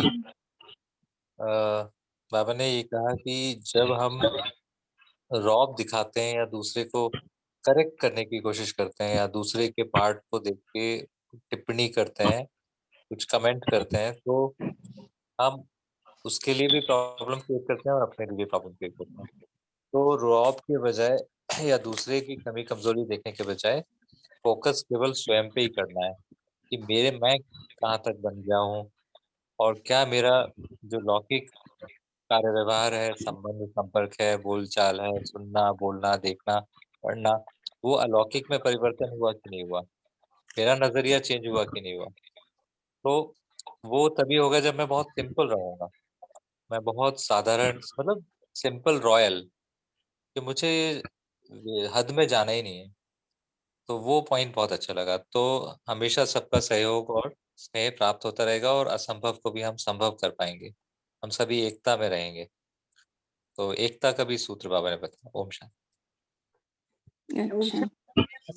बाबा ने ये कहा कि जब हम रौब दिखाते हैं या दूसरे को करेक्ट करने की कोशिश करते हैं या दूसरे के पार्ट को देख के टिप्पणी करते हैं, कुछ कमेंट करते हैं, तो हम उसके लिए भी प्रॉब्लम क्रिएट करते हैं और अपने लिए भी प्रॉब्लम क्रिएट करते हैं। तो रौब के बजाय या दूसरे की कमी कमजोरी देखने के बजाय फोकस केवल स्वयं पे ही करना है कि मैं कहाँ तक बन गया हूँ और क्या मेरा जो लौकिक कार्य व्यवहार है, संबंध संपर्क है, बोलचाल है, सुनना, बोलना, देखना, पढ़ना, वो अलौकिक में परिवर्तन हुआ कि नहीं हुआ, मेरा नजरिया चेंज हुआ कि नहीं हुआ। तो वो तभी होगा जब मैं बहुत सिंपल रहूंगा, मैं बहुत साधारण, मतलब सिंपल रॉयल, कि मुझे हद में जाना ही नहीं है। तो वो पॉइंट बहुत अच्छा लगा। तो हमेशा सबका सहयोग और स्नेह प्राप्त होता रहेगा और असंभव को भी हम संभव कर पाएंगे, हम सभी एकता में रहेंगे। तो एकता का भी सूत्र बाबा ने बताया। ओम शांति। अच्छा,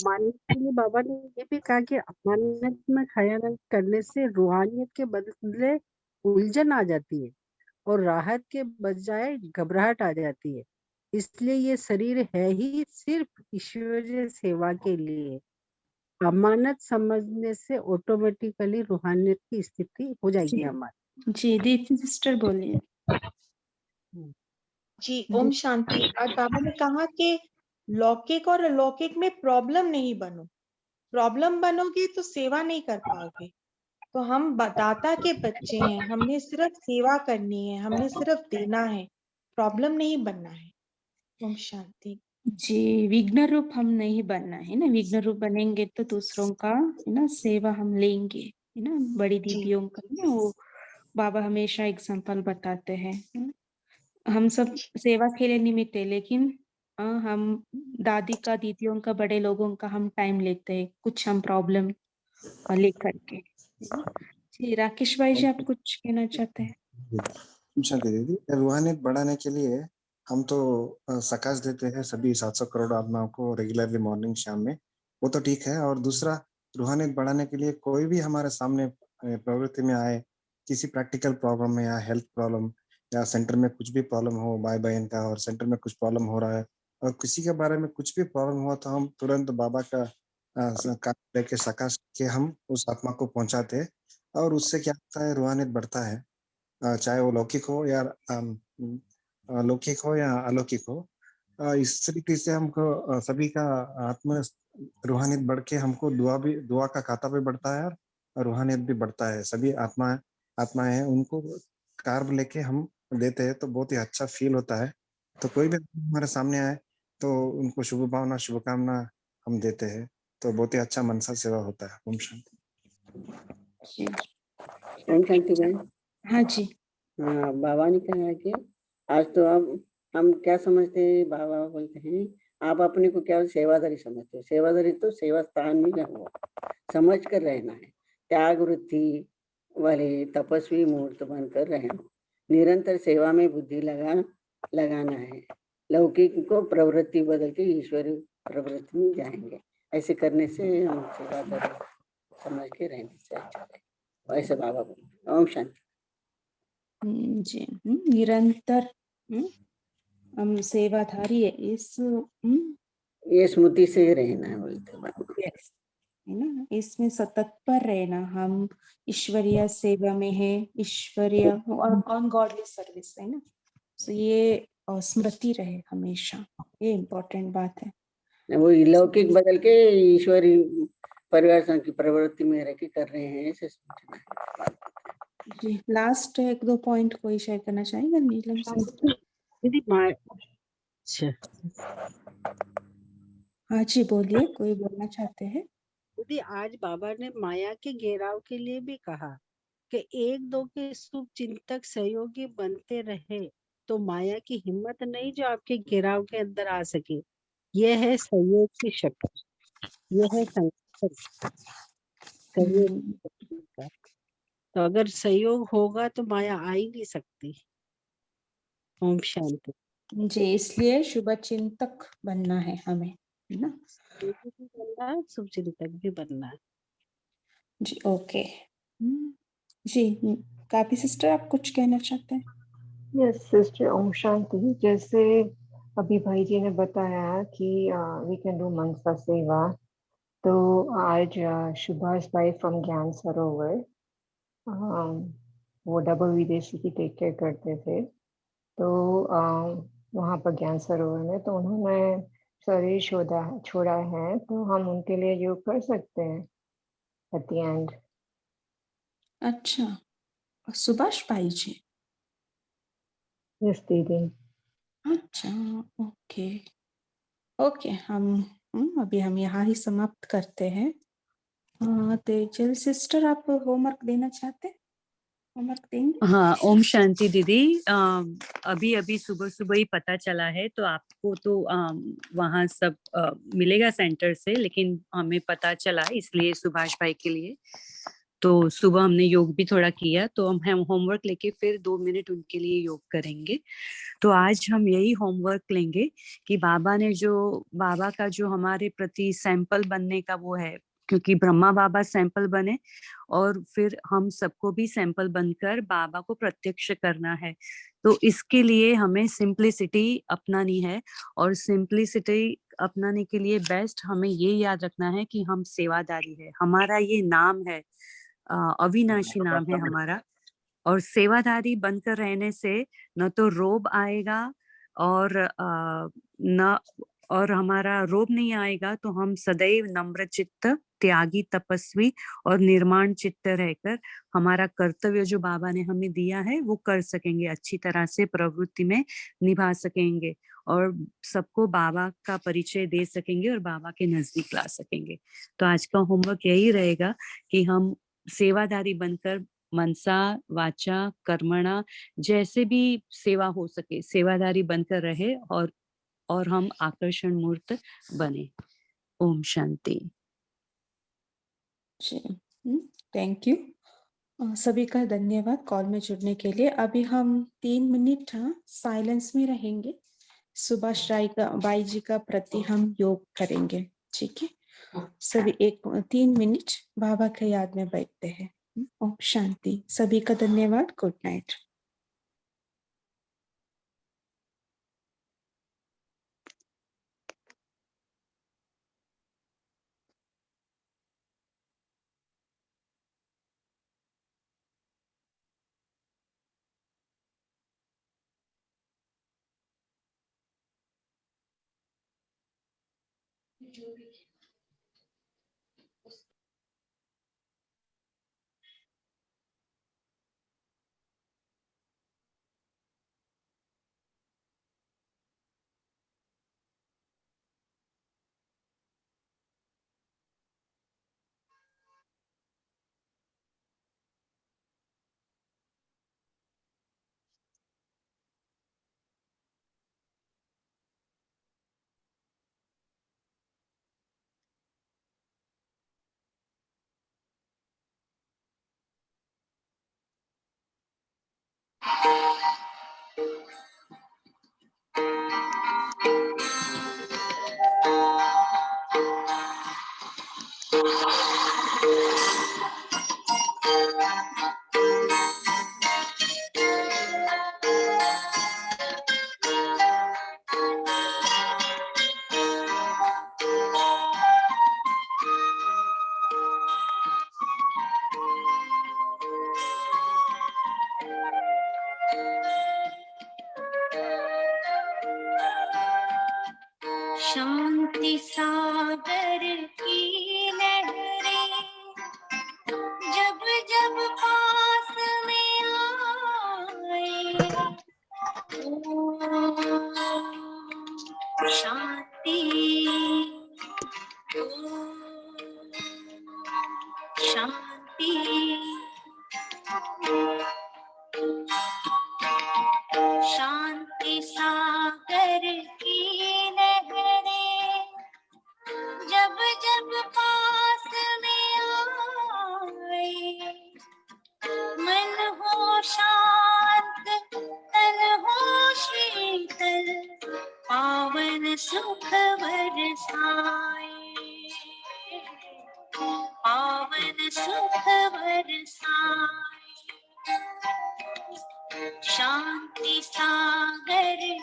मानने के लिए बाबा ने ये भी कहा कि अमानत में खयानत करने से रूहानियत के बदले उलझन आ जाती है और राहत के बजाय घबराहट आ जाती है। इसलिए ये शरीर है ही सिर्फ ईश्वरीय सेवा के लिए। अमानत समझने से ऑटोमेटिकली रूहानियत की स्थिति हो जाएगी हमारी। जी दीप्ति सिस्टर बोलिए। जी ओम शांति। आज बाबा ने कहा कि लौकिक और अलौकिक में प्रॉब्लम नहीं बनो। प्रॉब्लम बनोगे तो सेवा नहीं कर पाओगे। तो हम दाता के बच्चे हैं, हमने सिर्फ सेवा करनी है, हमने सिर्फ देना है, प्रॉब्लम नहीं बनना है। ओम शांति। जी, विघ्न रूप हम नहीं बनना है ना, विघ्न रूप बनेंगे तो दूसरों का है ना सेवा हम लेंगे, है ना। बड़ी दीदियों का ना वो बाबा हमेशा एग्जाम्पल बताते हैं, है ना? हम सब सेवा के लिए निमित्त है, लेकिन हम दादी का, दीदियों का, बड़े लोगों का हम टाइम लेते हैं, कुछ हम प्रॉब्लम लेकर के, है ना। जी राकेश भाई जी, आप कुछ कहना चाहते हैं? शांति दीदी, रूहानियत बढ़ाने के लिए हम तो सकाश देते हैं सभी 700 करोड़ आत्माओं को रेगुलरली मॉर्निंग शाम में, वो तो ठीक है। और दूसरा, रूहानियत बढ़ाने के लिए कोई भी हमारे सामने प्रवृत्ति में आए, किसी प्रैक्टिकल प्रॉब्लम में या हेल्थ प्रॉब्लम या सेंटर में कुछ भी प्रॉब्लम हो, भाई बहन का, और सेंटर में कुछ प्रॉब्लम हो रहा है और किसी के बारे में कुछ भी प्रॉब्लम हुआ, तो हम तुरंत बाबा का लेके सकाश के हम उस आत्मा को पहुंचाते हैं और उससे क्या होता है, रूहानियत बढ़ता है। चाहे वो लौकिक हो या लौकिक हो या अलौकिक हो। इस तरीके से हमको सभी का आत्म रूहानियत बढ़ के हमको दुआ का खाता भी बढ़ता है और रूहानियत भी बढ़ता है। सभी आत्माएं हैं, उनको कार्ब लेके हम देते हैं तो बहुत ही अच्छा फील होता है। तो कोई भी हमारे सामने आए तो उनको शुभ भावना, शुभकामना हम देते हैं, तो बहुत ही अच्छा मनसा सेवा होता है। ओम शांति। ओम शांति बहन। हाँ जी। हाँ, बाबा ने कहा कि आज तो अब हम क्या समझते हैं, बाबा बोलते हैं आप अपने को क्या सेवादारी समझते हो। सेवादारी तो सेवा स्थान में हुआ समझ कर रहना है। त्याग वृत्ति वाले तपस्वी मूर्त बनकर रहना, निरंतर सेवा में बुद्धि लगाना है। लौकिक को प्रवृत्ति बदल के ईश्वरी प्रवृत्ति में जाएंगे। ऐसे करने से हम सेवादारी समझ के रहने से अच्छा है। ऐसे बाबा बोलते। ओम शांति। जी निरंतर हम सेवाधारी है, इस ये स्मृति से रहना है बोलते बाबा। यस, है ना, इसमें तत्पर रहना, हम ईश्वरीय सेवा में है, ईश्वरीय ऑन गॉडली सर्विस, है ना। सो ये स्मृति रहे हमेशा, ये इम्पोर्टेंट बात है। वो लौकिक बदल के ईश्वरी परिवार की प्रवृत्ति में रह के कर रहे हैं, ऐसे सोचना है। जी, लास्ट 1-2 पॉइंट कोई शेयर करना चाहेगा नीलम से? दीदी अच्छा हाँ जी, बोलिए, कोई बोलना चाहते हैं? दीदी, आज बाबा ने माया के घेराव के लिए भी कहा कि एक दो के शुभ चिंतक सहयोगी बनते रहे तो माया की हिम्मत नहीं जो आपके घेराव के अंदर आ सके। यह है सहयोग की शक्ति, यह है संकल्प, सहयोग की शक्ति का। तो अगर सहयोग होगा तो माया आ ही नहीं सकती। ओम शांति। जी, इसलिए शुभ चिंतक बनना है हमें, है ना। सहयोगी भी बनना है, शुभ चिंतक भी बनना है। जी, ओके। जी, काफी सिस्टर, आप कुछ कहना चाहते हैं? Yes sister, Om Shanti. जैसे अभी भाई जी ने बताया कि वी कैन डू मनसा सेवा, तो आज सुभाष भाई फ्रॉम ज्ञान सरोवर, वो डबल विदेशी की टेक केयर करते थे, तो वहाँ पर ज्ञान सरोवर में, तो उन्होंने शरीर छोड़ा है, तो हम उनके लिए योग कर सकते हैं एट द एंड। अच्छा, सुभाष भाई जी। यस दीदी। अच्छा, ओके ओके। अभी हम यहाँ ही समाप्त करते हैं। तेजल सिस्टर, आप होमवर्क देना चाहते हैं? होमवर्क देंगे? हाँ, ओम शांति दीदी। अभी अभी सुबह सुबह ही पता चला है, तो आपको तो वहाँ सब मिलेगा सेंटर से, लेकिन हमें पता चला इसलिए सुभाष भाई के लिए तो सुबह हमने योग भी थोड़ा किया, तो हम होमवर्क लेके फिर 2 मिनट उनके लिए योग करेंगे। तो आज हम यही होमवर्क लेंगे कि बाबा का जो हमारे प्रति सैंपल बनने का वो है, क्योंकि ब्रह्मा बाबा सैंपल बने और फिर हम सबको भी सैंपल बनकर बाबा को प्रत्यक्ष करना है। तो इसके लिए हमें सिंप्लिसिटी अपनानी है, और सिंप्लिसिटी अपनाने के लिए बेस्ट हमें ये याद रखना है कि हम सेवादारी है, हमारा ये नाम है, अविनाशी नाम है हमारा। और सेवादारी बनकर रहने से न तो रोब आएगा और न और हमारा रोब नहीं आएगा, तो हम सदैव नम्र चित्त, त्यागी, तपस्वी और निर्माण चित्त रहकर हमारा कर्तव्य जो बाबा ने हमें दिया है वो कर सकेंगे, अच्छी तरह से प्रवृत्ति में निभा सकेंगे और सबको बाबा का परिचय दे सकेंगे और बाबा के नजदीक ला सकेंगे। तो आज का होमवर्क यही रहेगा कि हम सेवादारी बनकर मनसा, वाचा, कर्मणा, जैसे भी सेवा हो सके सेवादारी बनकर रहे और हम आकर्षण मूर्त बने। ओम शांति। जी, थैंक यू सभी का, धन्यवाद कॉल में जुड़ने के लिए। अभी हम 3 मिनट साइलेंस में रहेंगे, सुभाष बाई जी का प्रति हम योग करेंगे, ठीक है। सभी 3 मिनट बाबा के याद में बैठते हैं। ओम शांति। सभी का धन्यवाद। Good night. शांति सागर की लहरें जब जब पास में आए, ओम शांति, ओम शांति। शांति सागर की लहरें जब जब पास में आए, मन हो शांत तन हो शीतल, पावन सुख बरसाए, पावन सुख बरसाए। शांति सागर